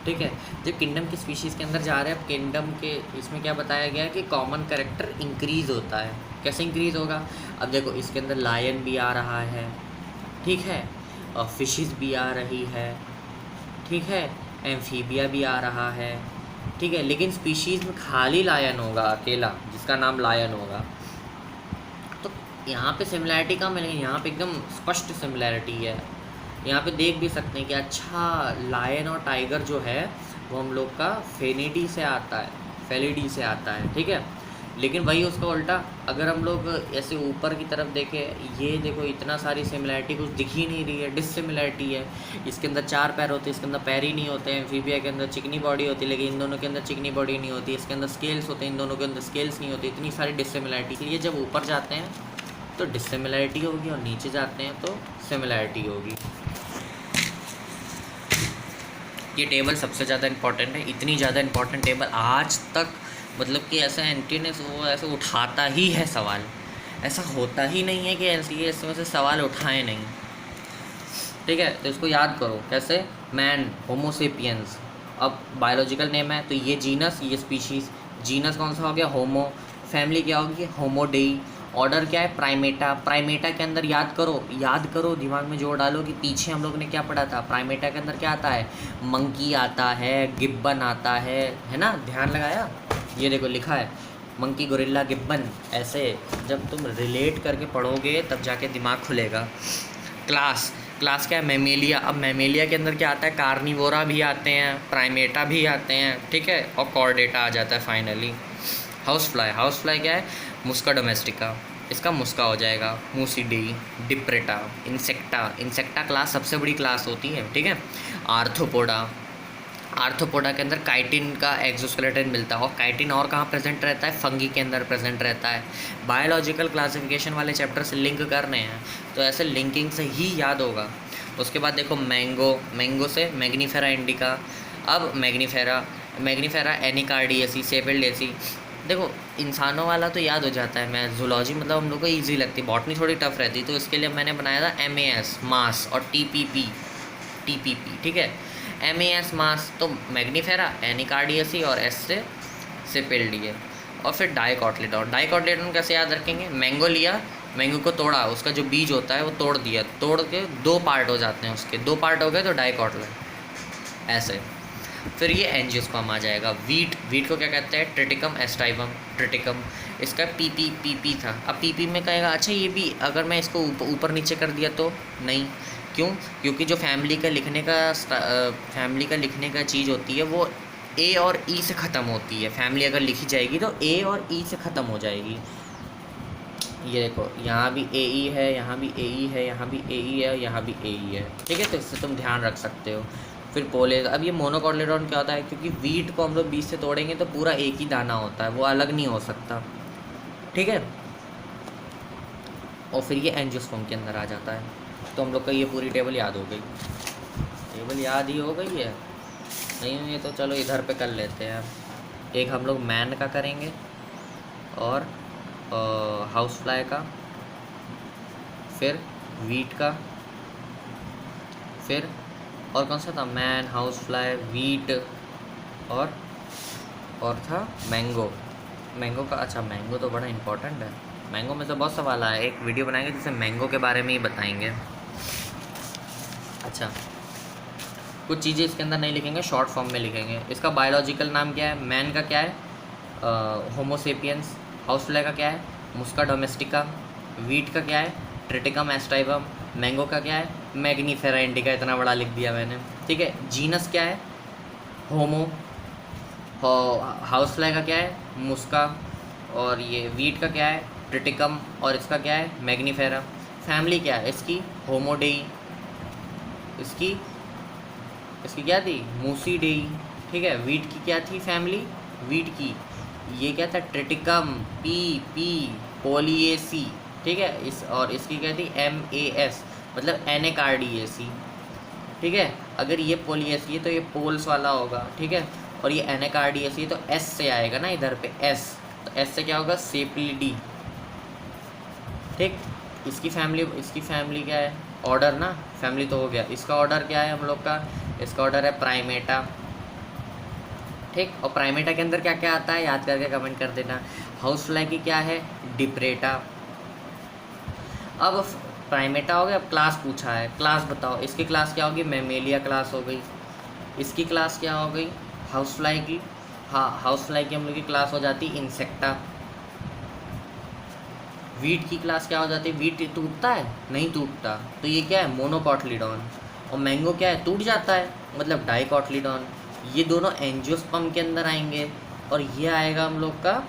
ठीक है। जब किंगडम की स्पीशीज़ के अंदर जा रहे हैं, अब किंगडम के इसमें क्या बताया गया है कि कॉमन कैरेक्टर इंक्रीज़ होता है। कैसे इंक्रीज़ होगा? अब देखो इसके अंदर लायन भी आ रहा है, ठीक है, और फिशेस भी आ रही है, ठीक है, एम्फीबिया भी आ रहा है, ठीक है, लेकिन स्पीशीज़ में खाली लायन होगा, अकेला, जिसका नाम लायन होगा। तो यहाँ पे सिमिलैरिटी कम है, लेकिन यहाँ पे एकदम स्पष्ट सिमिलैरिटी है। यहाँ पे देख भी सकते हैं कि अच्छा लायन और टाइगर जो है वो हम लोग का फेनिडी से आता है, फेलिडी से आता है, ठीक है। लेकिन वही उसका उल्टा अगर हम लोग ऐसे ऊपर की तरफ देखें, ये देखो इतना सारी सिमिलैरिटी कुछ दिख ही नहीं रही है, डिससिमिलैरिटी है। इसके अंदर 4 पैर होते हैं, इसके अंदर पैर ही नहीं होते हैं। एम्फीबिया के अंदर चिकनी बॉडी होती है, लेकिन इन दोनों के अंदर चिकनी बॉडी नहीं होती। इसके अंदर स्केल्स होते हैं, इन दोनों के अंदर स्केल्स नहीं होती। इतनी सारी डिससिमिलैरिटी, ये जब ऊपर जाते हैं तो डिससिमिलैरिटी होगी और नीचे जाते हैं तो सिमिलैरिटी होगी। ये टेबल सबसे ज़्यादा इंपॉर्टेंट है, इतनी ज़्यादा इंपॉर्टेंट टेबल आज तक मतलब कि ऐसा एंटी ने वो ऐसे उठाता ही है सवाल, ऐसा होता ही नहीं है कि एलसीएस में से सवाल उठाए नहीं, ठीक है। तो इसको याद करो कैसे, मैन, होमोसेपियंस, अब बायोलॉजिकल नेम है तो ये जीनस, ये स्पीशीज़। जीनस कौन सा हो गया? होमो। फैमिली क्या होगी? होमोडेई। ऑर्डर क्या है? प्राइमेटा। प्राइमेटा के अंदर याद करो, दिमाग में जोड़ डालो कि पीछे हम लोग ने क्या पढ़ा था। प्राइमेटा के अंदर क्या आता है? मंकी आता है, गिब्बन आता है ना, ध्यान लगाया? ये देखो लिखा है मंकी, गोरिल्ला, गिब्बन। ऐसे जब तुम रिलेट करके पढ़ोगे तब जाके दिमाग खुलेगा। क्लास क्या है? मैमेलिया। अब मैमेलिया के अंदर क्या आता है? कार्निवोरा भी आते हैं, प्राइमेटा भी आते हैं, ठीक है, और कॉर्डेटा आ जाता है फाइनली। हाउस फ्लाई क्या है? मुस्का डोमेस्टिका, इसका मुस्का हो जाएगा। मूसिडी, डिप्रेटा, इंसेक्टा क्लास सबसे बड़ी क्लास होती है, ठीक है। आर्थ्रोपोडा के अंदर काइटिन का एक्सोस्केलेटन मिलता है, और काइटिन और कहाँ प्रेजेंट रहता है? फंगी के अंदर प्रेजेंट रहता है। बायोलॉजिकल क्लासिफिकेशन वाले चैप्टर से लिंक करने हैं तो ऐसे लिंकिंग से ही याद होगा। उसके बाद देखो मैंगो से मैग्नीफेरा इंडिका। अब मैग्नीफेरा एनिकार्डियसी, सेफेल्डेसी। देखो इंसानों वाला तो याद हो जाता है, मैं जूलॉजी मतलब हम लोग को ईजी लगती, बॉटनी थोड़ी टफ रहती, तो इसके लिए मैंने बनाया था MAS मास और TPP, ठीक है। MAS मास तो मैग्नीफेरा, एनिकार्डियसी और S से सेपेल्डिए। और फिर डाइकॉटिलेडोन कैसे याद रखेंगे? मैंगो लिया, मैंगो को तोड़ा, उसका जो बीज होता है वो तोड़ दिया, तोड़ के 2 पार्ट हो जाते हैं, उसके 2 पार्ट हो गए तो डाइकॉटिलेडोन ऐसे। फिर ये एंजियोस्पर्म आ जाएगा। वीट को क्या कहते हैं? Triticum aestivum, triticum. इसका पीपी था। अब पीपी में कहेगा अच्छा ये भी, अगर मैं इसको ऊपर नीचे कर दिया तो नहीं, क्यों? क्योंकि जो फैमिली का लिखने का चीज़ होती है वो A और E से ख़त्म होती है। फैमिली अगर लिखी जाएगी तो A और E से ख़त्म हो जाएगी। ये देखो यहाँ भी AE है, यहाँ भी AE है, यहाँ भी AE है, यहाँ भी AE है, ठीक है। तो इससे तुम ध्यान रख सकते हो। फिर पोले, अब ये मोनोकॉटिलेडोन क्या होता है? क्योंकि वीट को हम लोग बीज से तोड़ेंगे तो पूरा एक ही दाना होता है, वो अलग नहीं हो सकता, ठीक है। और फिर ये एंजियोस्पर्म के अंदर आ जाता है। तो हम लोग का ये पूरी टेबल याद हो गई, टेबल याद ही हो गई है। नहीं हुई तो चलो इधर पे कर लेते हैं। एक हम लोग मैन का करेंगे और हाउस फ्लाई का, फिर वीट का, फिर और कौन सा था, मैन, हाउस फ्लाई, वीट, और था मैंगो। मैंगो का, अच्छा मैंगो तो बड़ा इंपॉर्टेंट है, मैंगो में तो बहुत सवाल आया, एक वीडियो बनाएंगे जिससे मैंगो के बारे में ही बताएंगे। अच्छा, कुछ चीज़ें इसके अंदर नहीं लिखेंगे, शॉर्ट फॉर्म में लिखेंगे। इसका बायोलॉजिकल नाम क्या है, मैन का क्या है, होमोसेपियंस। हाउस फ्लाई का क्या है, मुस्का डोमेस्टिका। वीट का क्या है, ट्रिटिकम एस्टाइवम। मैंगो का क्या है, मैग्नीफेरा इंडिका। इतना बड़ा लिख दिया मैंने, ठीक है। जीनस क्या है, होमो। हाउस फ्लाई का क्या है, मुस्का। और ये वीट का क्या है, ट्रिटिकम। और इसका क्या है, मैग्नीफेरा। फैमिली क्या है इसकी, होमोडेई। इसकी इसकी क्या थी, मूसीडेई, ठीक है। वीट की क्या थी फैमिली, वीट की ये क्या था, ट्रिटिकम, पी पोलिएसी, ठीक है। और इसकी क्या थी, MAS, मतलब एनेकार्डिएसी, ठीक है। अगर ये पोलिएसी है तो ये पोल्स वाला होगा, ठीक है। और ये एनेकार्डिएसी तो S से आएगा ना इधर पे, S, तो S से क्या होगा, सेप्लिडी, ठीक। इसकी फैमिली क्या है, ऑर्डर ना, फैमिली तो हो गया। इसका ऑर्डर क्या है हम लोग का, इसका ऑर्डर है प्राइमेटा, ठीक। और प्राइमेटा के अंदर क्या क्या आता है याद करके कमेंट कर देना। हाउस फ्लाई की क्या है, डिप्रेटा। अब प्राइमेटा हो गया, अब क्लास पूछा है, क्लास बताओ। इसकी क्लास क्या होगी, मैमेलिया क्लास हो गई। इसकी क्लास क्या हो गई, हाउस फ्लाई की, हाँ हाउस फ्लाई की हम लोग की क्लास हो जाती इंसेक्टा। वीट की क्लास क्या हो जाती है, वीट टूटता है, नहीं टूटता, तो ये क्या है, मोनोकॉटलीडॉन। और मैंगो क्या है, टूट जाता है, मतलब डाइकॉटलीडॉन। ये दोनों एंजियोस्पर्म के अंदर आएंगे, और ये आएगा हम लोग का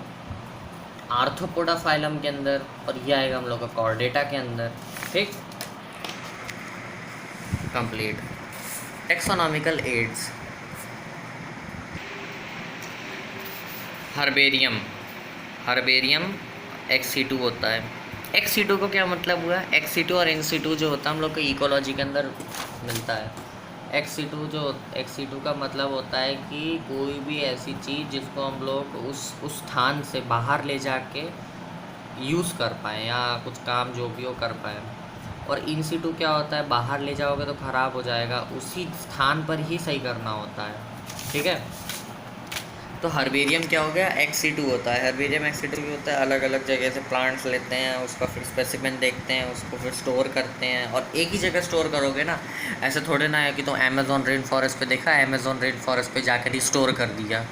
आर्थ्रोपोडा फाइलम के अंदर, और ये आएगा हम लोग का कॉर्डेटा के अंदर, ठीक। Complete. Taxonomical aids. Herbarium XC2 होता है। XC2 को क्या मतलब हुआ, XC2 और NC2 जो होता है हम लोग को इकोलॉजी के अंदर मिलता है। XC2 का मतलब होता है कि कोई भी ऐसी चीज़ जिसको हम लोग उस स्थान से बाहर ले जाके यूज़ कर पाएँ या कुछ काम जो भी हो कर पाएँ। और NC2 क्या होता है, बाहर ले जाओगे तो ख़राब हो जाएगा, उसी स्थान पर ही सही करना होता है, ठीक है। तो हर्बेरियम क्या हो गया, XC2 होता है। हर्बेरियम XC2 होता है, अलग अलग जगह से प्लांट्स लेते हैं, उसका फिर स्पेसिमेन देखते हैं, उसको फिर स्टोर करते हैं। और एक ही जगह स्टोर करोगे ना, ऐसे थोड़े ना है कि तो अमेज़ॉन रेन फॉरेस्ट पे देखा, अमेज़ॉन रेन फॉरेस्ट पे जाकर ही स्टोर कर दिया,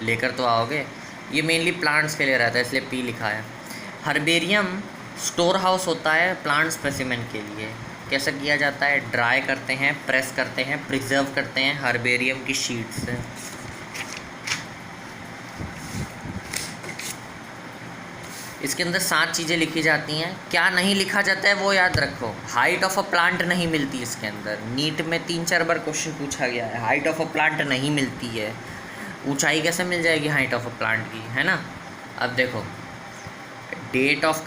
लेकर तो आओगे। ये मेनली प्लांट्स के लिए रहता है, इसलिए P लिखा है। हर्बेरियम स्टोर हाउस होता है प्लांट स्पेसिमेन के लिए। कैसे किया जाता है, ड्राई करते हैं, प्रेस करते हैं, प्रिजर्व करते हैं हर्बेरियम की शीट से। इसके अंदर 7 चीज़ें लिखी जाती हैं। क्या नहीं लिखा जाता है वो याद रखो, हाइट ऑफ अ प्लांट नहीं मिलती इसके अंदर। नीट में 3-4 बार क्वेश्चन पूछा गया है, हाइट ऑफ अ प्लांट नहीं मिलती है। ऊंचाई कैसे मिल जाएगी हाइट ऑफ अ प्लांट की, है ना। अब देखो, डेट ऑफ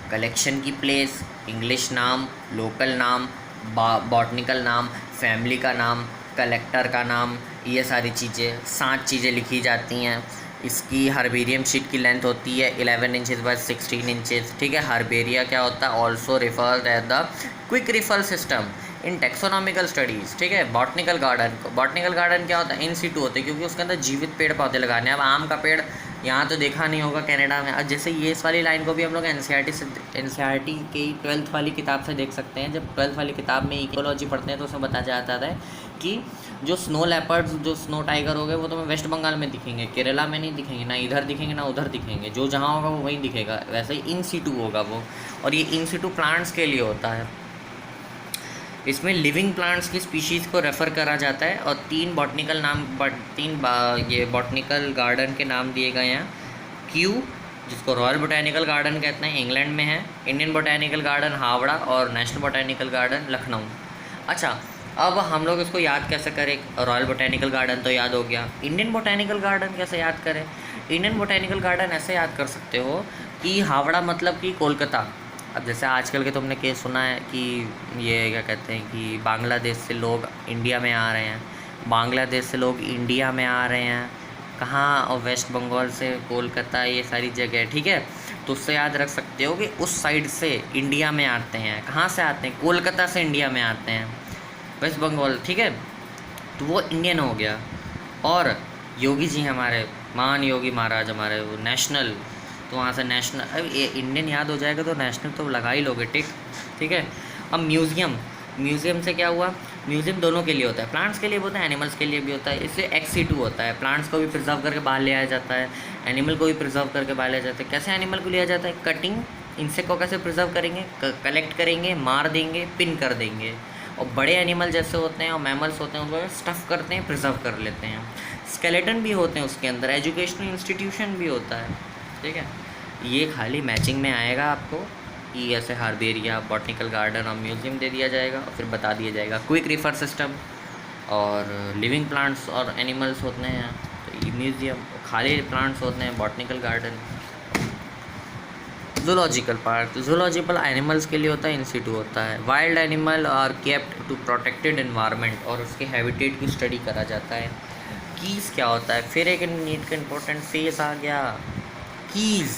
कलेक्शन की प्लेस, इंग्लिश नाम, लोकल नाम, बॉटनिकल नाम, फैमिली का नाम, कलेक्टर का नाम, ये सारी चीज़ें 7 चीज़ें लिखी जाती हैं। इसकी हर्बेरियम शीट की लेंथ होती है 11 इंचेस बाय 16 इंचेस, ठीक है। हर्बेरिया क्या होता है, also referred as the quick referral system in taxonomical studies, ठीक है। बॉटनिकल गार्डन क्या होता है, इन सीटू होते हैं, क्योंकि उसके अंदर जीवित पेड़ पौधे लगाने हैं। अब आम का पेड़ यहाँ तो देखा नहीं होगा कनाडा में। अब जैसे ये इस वाली लाइन को भी हम लोग NCERT की 12th वाली किताब से देख सकते हैं। जब 12th वाली किताब में इकोलॉजी पढ़ते हैं तो उसमें बताया जाता है कि जो स्नो लेपर्ड्स, जो स्नो टाइगर हो गए, वो तुम्हें वेस्ट बंगाल में दिखेंगे, केरला में नहीं दिखेंगे, ना इधर दिखेंगे ना उधर दिखेंगे। जो जहाँ होगा वो वहीं दिखेगा। वैसे ही इन सीटू होगा वो, और ये इन सीटू प्लांट्स के लिए होता है। इसमें लिविंग प्लांट्स की स्पीशीज़ को रेफ़र करा जाता है। और 3 बॉटनिकल गार्डन के नाम दिए गए हैं। क्यू, जिसको रॉयल बोटैनिकल गार्डन कहते हैं, इंग्लैंड में है। इंडियन बोटैनिकल गार्डन हावड़ा, और नेशनल बोटैनिकल गार्डन लखनऊ। अच्छा, अब हम लोग इसको याद कैसे करें, रॉयल बोटैनिकल गार्डन तो याद हो गया, इंडियन बोटैनिकल गार्डन कैसे याद करें। इंडियन बोटैनिकल गार्डन ऐसे याद कर सकते हो कि हावड़ा मतलब कि कोलकाता। अब जैसे आजकल के तुमने केस सुना है कि ये क्या कहते हैं कि बांग्लादेश से लोग इंडिया में आ रहे हैं, बांग्लादेश से लोग इंडिया में आ रहे हैं, कहाँ, और वेस्ट बंगाल से कोलकाता, ये सारी जगह, ठीक है। तो उससे याद रख सकते हो कि उस साइड से इंडिया में आते हैं। कहाँ से आते हैं, कोलकाता से इंडिया में आते हैं। वेस्ट बंगाल, ठीक है, तो वो इंडियन हो गया। और योगी जी हमारे महान योगी महाराज हमारे, वो नेशनल, तो वहाँ से नेशनल, अब ये इंडियन याद हो जाएगा तो नेशनल तो लगा ही लोगे, ठीक है। अब म्यूज़ियम, म्यूज़ियम से क्या हुआ, म्यूज़ियम दोनों के लिए होता है, प्लांट्स के लिए भी होता है, एनिमल्स के लिए भी होता है। इससे XC2 होता है, प्लांट्स को भी प्रिजर्व करके बाहर ले आया जाता है, एनिमल को भी प्रिजर्व करके बाहर ले आया जाता है। कैसे एनिमल को लिया जाता है, कटिंग, इंसेक्ट को कैसे प्रिजर्व करेंगे, कलेक्ट करेंगे, मार देंगे, पिन कर देंगे। और बड़े एनिमल जैसे होते हैं और मैमल्स होते हैं उनको स्टफ़ करते हैं, प्रिजर्व कर लेते हैं। स्केलेटन भी होते हैं उसके अंदर, एजुकेशनल इंस्टीट्यूशन भी होता है, ठीक है। ये खाली मैचिंग में आएगा आपको कि ऐसे हार्बेरिया, बॉटनिकल गार्डन और म्यूज़ियम दे दिया जाएगा और फिर बता दिया जाएगा क्विक रिफर सिस्टम और लिविंग प्लांट्स और एनिमल्स होते हैं तो म्यूज़ियम, खाली प्लांट्स होते हैं botanical garden. Zoological park, zoological animals के लिए होता है, इंस्टीट्यूट होता है। Wild animal are kept to protected environment, और उसके हैबिटेट की स्टडी करा जाता है। कीज़ क्या होता है, फिर एक नीट का इंपॉर्टेंट फेस आ गया, कीज़।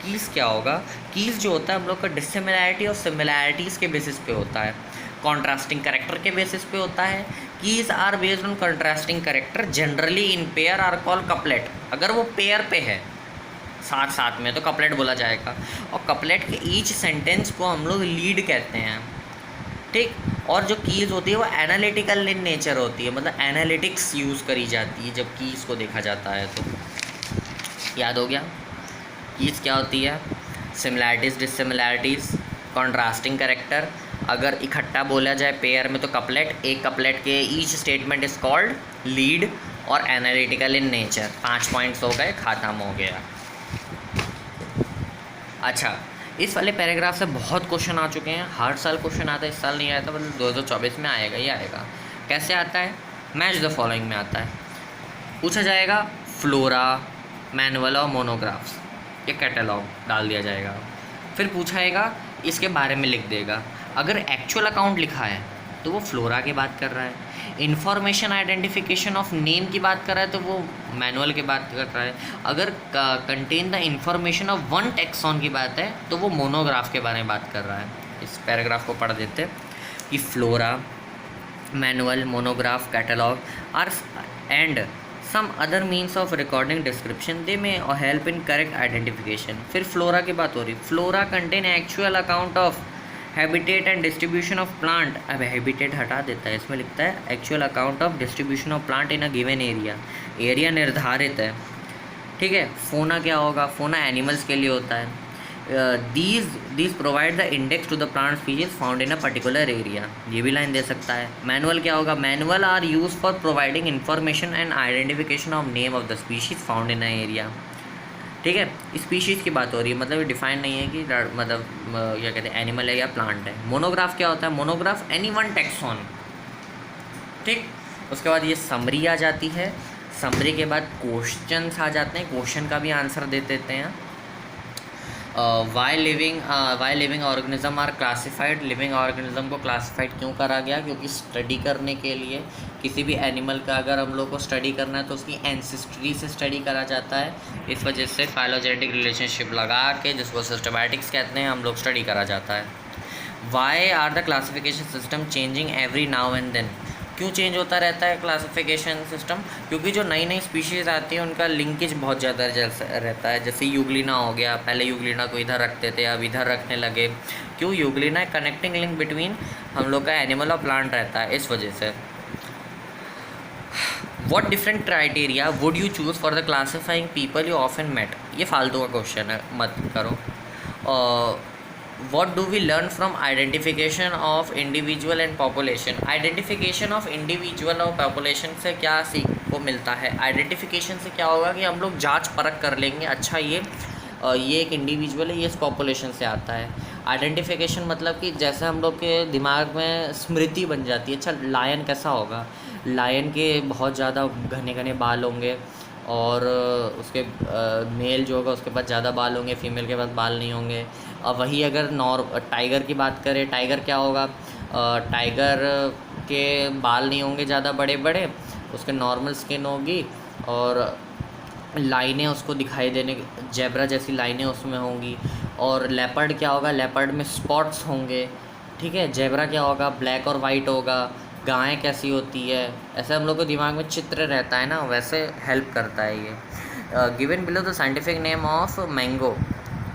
कीज़ क्या होगा, कीज़ जो होता है हम लोग का डिसिमिलैरिटी और सिमिलैरिटीज़ के बेसिस पे होता है, कॉन्ट्रास्टिंग करेक्टर के बेसिस पे होता है। Keys are based on contrasting character, generally in pair are call couplet. अगर वो पेयर पे है साथ साथ में तो कपलेट बोला जाएगा, और कपलेट के ईच सेंटेंस को हम लोग लीड कहते हैं, ठीक। और जो कीज़ होती है वो एनालिटिकल इन नेचर होती है, मतलब एनालिटिक्स यूज़ करी जाती है जब कीज़ को देखा जाता है। तो याद हो गया कीज़ क्या होती है, सिमिलैरिटीज़, डिसिमिलैरिटीज़, कॉन्ट्रास्टिंग करेक्टर। अगर इकट्ठा बोला जाए पेयर में तो कपलेट, एक कपलेट के each statement is called lead, और एनालिटिकल इन नेचर। 5 पॉइंट्स हो गए, ख़त्म हो गया। अच्छा, इस वाले पैराग्राफ से बहुत क्वेश्चन आ चुके हैं, हर साल क्वेश्चन आता है, इस साल नहीं आया था, मतलब 2024 में आएगा ही आएगा। कैसे आता है, मैच द फॉलोइंग में आता है। पूछा जाएगा फ्लोरा, मैनुअल और मोनोग्राफ्स, ये कैटलॉग डाल दिया जाएगा। फिर पूछाएगा इसके बारे में लिख देगा। अगर एक्चुअल अकाउंट लिखा है तो वो फ्लोरा की बात कर रहा है, इंफॉर्मेशन आइडेंटिफिकेशन ऑफ नेम की बात कर रहा है तो वो मैनुअल की बात कर रहा है, अगर contain the information of one taxon की बात है तो वो मोनोग्राफ के बारे में बात कर रहा है। इस पैराग्राफ को पढ़ देते कि flora, manual, monograph, catalogue are and some other means of recording description they में हेल्प इन करेक्ट आइडेंटिफिकेशन। फिर फ्लोरा की बात हो रही, flora contain actual account of habitat and distribution of plant. अब हैबिटेट हटा देता है, इसमें लिखता है actual account of distribution of plant in a given area, area निर्धारित है, ठीक है। फोना क्या होगा, फोना एनिमल्स के लिए होता है। These provide the index to the plant species found in a particular area, ये भी लाइन दे सकता है। मैनुअल क्या होगा, manual are use for providing information and identification of name of the species found in a area, ठीक है। स्पीशीज़ की बात हो रही है, मतलब डिफाइन नहीं है कि मतलब क्या कहते हैं एनिमल है या प्लांट है। मोनोग्राफ क्या होता है, मोनोग्राफ एनी वन टैक्सॉन, ठीक। उसके बाद ये समरी आ जाती है, समरी के बाद क्वेश्चंस आ जाते हैं, क्वेश्चन का भी आंसर दे देते हैं। Why living organism are classified, living organism को क्लासिफाइड क्यों करा गया, क्योंकि स्टडी करने के लिए किसी भी एनिमल का अगर हम लोग को स्टडी करना है तो उसकी एंसेस्ट्री से स्टडी करा जाता है, इस वजह से फाइलोजेनेटिक रिलेशनशिप लगा के जिसको सिस्टमैटिक्स कहते हैं हम लोग स्टडी करा जाता है। Why are the classification system changing every now and then, क्यों चेंज होता रहता है क्लासिफिकेशन सिस्टम, क्योंकि जो नई नई स्पीशीज़ आती है उनका लिंकेज बहुत ज़्यादा रहता है। जैसे यूग्लिना हो गया, पहले यूग्लिना को इधर रखते थे, अब इधर रखने लगे, क्यों, यूग्लिना कनेक्टिंग लिंक बिटवीन हम लोग का एनिमल और प्लांट रहता है, इस वजह से। What different criteria would you choose for the classifying people you often met, ये फालतू का क्वेश्चन है, मत करो। What do we learn from identification of individual and population? Identification of individual और population से क्या सीख को मिलता है, आइडेंटिफिकेशन से क्या होगा कि हम लोग जांच परख कर लेंगे, अच्छा ये एक इंडिविजुअल है, ये इस पॉपुलेशन से आता है। आइडेंटिफिकेशन मतलब कि जैसे हम लोग के दिमाग में स्मृति बन जाती है, अच्छा लायन कैसा होगा, लायन के बहुत ज़्यादा घने घने बाल होंगे और उसके मेल जो होगा उसके पास ज़्यादा बाल होंगे, फीमेल के पास बाल नहीं होंगे। और वही अगर टाइगर की बात करें, टाइगर क्या होगा, टाइगर के बाल नहीं होंगे ज़्यादा बड़े बड़े, उसके नॉर्मल स्किन होगी और लाइनें उसको दिखाई देने, जेब्रा जैसी लाइनें उसमें होंगी। और लेपर्ड क्या होगा, लेपर्ड में स्पॉट्स होंगे, ठीक है। जेब्रा क्या होगा, ब्लैक और वाइट होगा, गाय कैसी होती है, ऐसे हम लोग को दिमाग में चित्र रहता है ना, वैसे हेल्प करता है ये। Given below the scientific name of mango,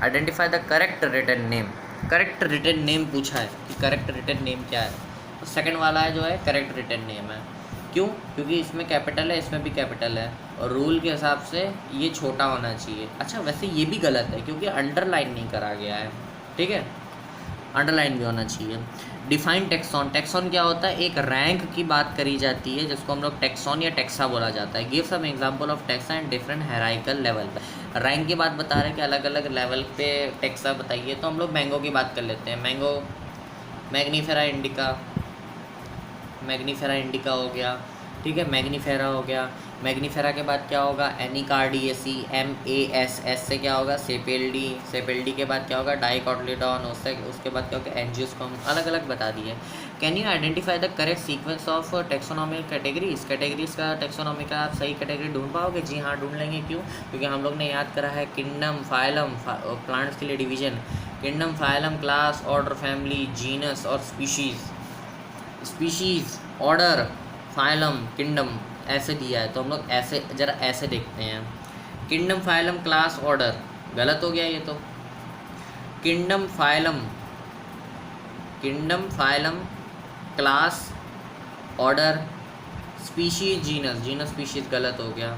identify the correct written name. Correct written name पूछा है कि करेक्ट रिटन नेम क्या है, तो सेकंड वाला है जो है करेक्ट रिटन नेम है। क्यों? क्योंकि इसमें कैपिटल है, इसमें भी कैपिटल है, और रूल के हिसाब से ये छोटा होना चाहिए। अच्छा वैसे ये भी गलत है क्योंकि अंडरलाइन नहीं करा गया है, ठीक है, अंडरलाइन भी होना चाहिए। डिफाइन टेक्सॉन, टेक्सॉन क्या होता है? एक रैंक की बात करी जाती है जिसको हम लोग टेक्सॉन या टेक्सा बोला जाता है। Give some example of taxa and different hierarchical level. Rank की बात बता रहे हैं कि अलग अलग लेवल पे टेक्सा बताइए, तो हम लोग मैंगो की बात कर लेते हैं। Mango Mangifera indica, Mangifera indica हो गया, ठीक है, मैग्नीफेरा हो गया। मैग्नीफेरा के बाद क्या होगा? एनिकार्डियेसी, MASS से क्या होगा? सेपेल्डी, सेपेल्डी के बाद क्या होगा? डाइकोटिलेडॉन, उसके बाद क्या होगा? एंजियोस्पर्म। अलग अलग बता दिए। Can you identify the correct sequence of taxonomic categories? Categories का टेक्सोनॉमी का आप सही कैटेगरी ढूंढ पाओगे? जी हाँ, ढूंढ लेंगे। क्यों? क्योंकि हम लोग ने याद करा है किंगडम, फाइलम, प्लांट्स के लिए division, kingdom, phylum, class, order, family, genus और species. Species, order, phylum, kingdom ऐसे दिया है, तो हम लोग ऐसे ज़रा ऐसे देखते हैं। किंगडम, फाइलम, क्लास, ऑर्डर, गलत हो गया ये तो। Kingdom, phylum, kingdom, phylum, class, order, species, genus, genus species गलत हो गया।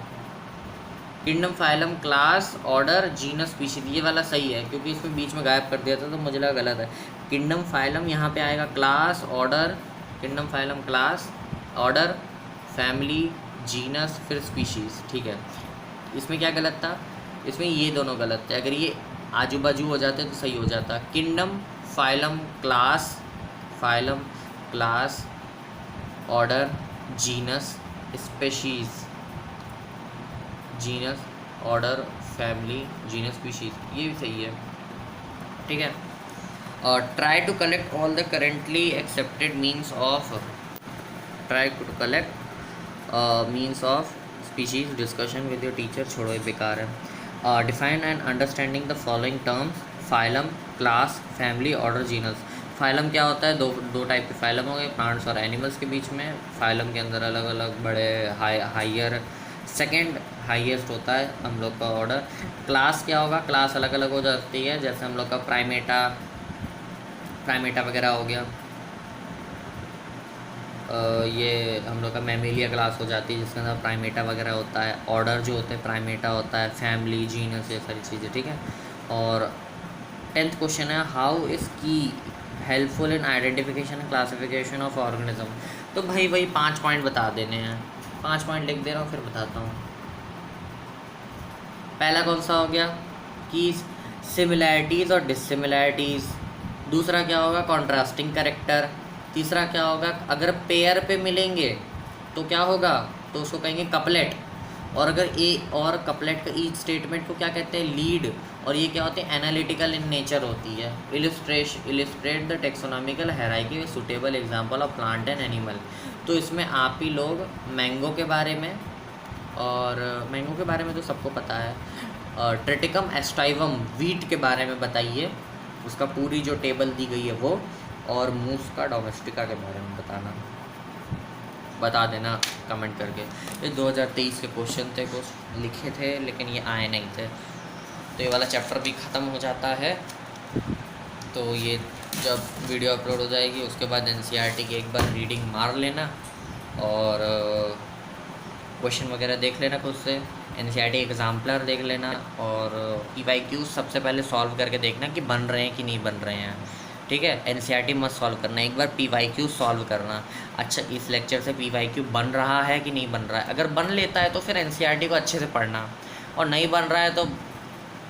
Kingdom, phylum, class, order, genus, species ये वाला सही है क्योंकि इसमें बीच में गायब कर दिया था तो मुझे लगा गलत है। किंगडम, फाइलम यहाँ पे आएगा class, order, kingdom, phylum, class, order, family, genus, फिर स्पीशीज़, ठीक है। इसमें क्या गलत था? इसमें ये दोनों गलत थे। अगर ये आजू बाजू हो जाते तो सही हो जाता। Kingdom, phylum, class, phylum, class, order, genus, species, genus, order, family, genus, species, ये भी सही है, ठीक है। और try to collect all the currently accepted means of, try to collect means of species, discussion with your teacher, छोड़ो ये बेकार है। Define and understanding the following terms, phylum, class, family, order, genus. Phylum क्या होता है? दो टाइप के फाइलम हो गए, प्लांट्स और एनिमल्स के बीच में। फाइलम के अंदर अलग अलग बड़े हाइयर, सेकेंड हाईएस्ट होता है हम लोग का ऑर्डर। क्लास क्या होगा? क्लास अलग अलग हो जाती है, जैसे हम लोग का प्राइमेटा, प्राइमेटा वगैरह हो गया। ये हम लोग का मैमेलिया क्लास हो जाती है जिसके अंदर प्राइमेटा वगैरह होता है। ऑर्डर जो होते हैं प्राइमेटा होता है, फैमिली, जीनस, ये सारी चीज़ें, ठीक है। और 10th क्वेश्चन है, हाउ इज़ की helpful in identification and classification of organism. तो भाई वही 5 पॉइंट बता देने हैं, 5 पॉइंट लिख दे रहा हूँ फिर बताता हूँ। पहला कौन सा हो गया? कि सिमिलैरिटीज़ और डिससिमिलैरिटीज़। दूसरा क्या होगा? Contrasting character. तीसरा क्या होगा? अगर पेयर पे मिलेंगे तो क्या होगा? तो उसको कहेंगे कपलेट। और अगर ए और कपलेट का ईच स्टेटमेंट को क्या कहते हैं? लीड। और ये क्या होते हैं? एनालिटिकल इन नेचर होती है। Illustrate the taxonomical hierarchy with suitable example of plant and animal. तो इसमें आप ही लोग मैंगो के बारे में, और मैंगो के बारे में तो सबको पता है, ट्रिटिकम एस्टाइवम वीट के बारे में बताइए, उसका पूरी जो टेबल दी गई है वो, और मूस्का डोमेस्टिका के बारे में बता देना कमेंट करके। ये 2023 के क्वेश्चन थे, कुछ लिखे थे लेकिन ये आए नहीं थे। तो ये वाला चैप्टर भी ख़त्म हो जाता है। तो ये जब वीडियो अपलोड हो जाएगी उसके बाद NCERT की एक बार रीडिंग मार लेना और क्वेश्चन वगैरह देख लेना खुद से, NCERT एग्जाम्पलर देख लेना, और PYQ सबसे पहले सॉल्व करके देखना कि बन रहे हैं कि नहीं बन रहे हैं, ठीक है। NCERT मत सॉल्व करना, एक बार PYQ सॉल्व करना। अच्छा, इस लेक्चर से PYQ बन रहा है कि नहीं बन रहा है? अगर बन लेता है तो फिर NCERT को अच्छे से पढ़ना, और नहीं बन रहा है तो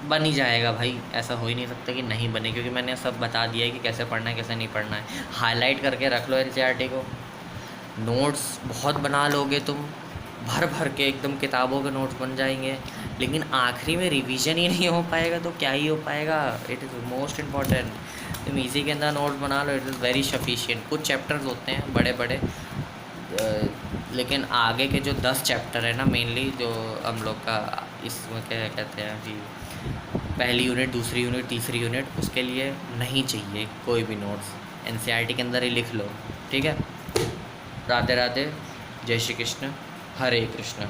बन ही जाएगा भाई, ऐसा हो ही नहीं सकता कि नहीं बने, क्योंकि मैंने सब बता दिया है कि कैसे पढ़ना है कैसे नहीं पढ़ना है। हाईलाइट करके रख लो NCERT को, नोट्स बहुत बना लोगे तुम, भर भर के एकदम किताबों के नोट्स बन जाएंगे, लेकिन आखिरी में रिवीजन ही नहीं हो पाएगा तो क्या ही हो पाएगा। It is most important. तुम इसी के अंदर नोट्स बना लो, इट इज़ वेरी सफिशिएंट। कुछ चैप्टर्स होते हैं बड़े बड़े, लेकिन आगे के जो 10 चैप्टर है ना मेनली, जो हम लोग का इसमें क्या कहते हैं कि पहली यूनिट, दूसरी यूनिट, तीसरी यूनिट, उसके लिए नहीं चाहिए कोई भी नोट्स, NCERT के अंदर ही लिख लो, ठीक है। राधे राधे, जय श्री कृष्ण, हरे कृष्ण।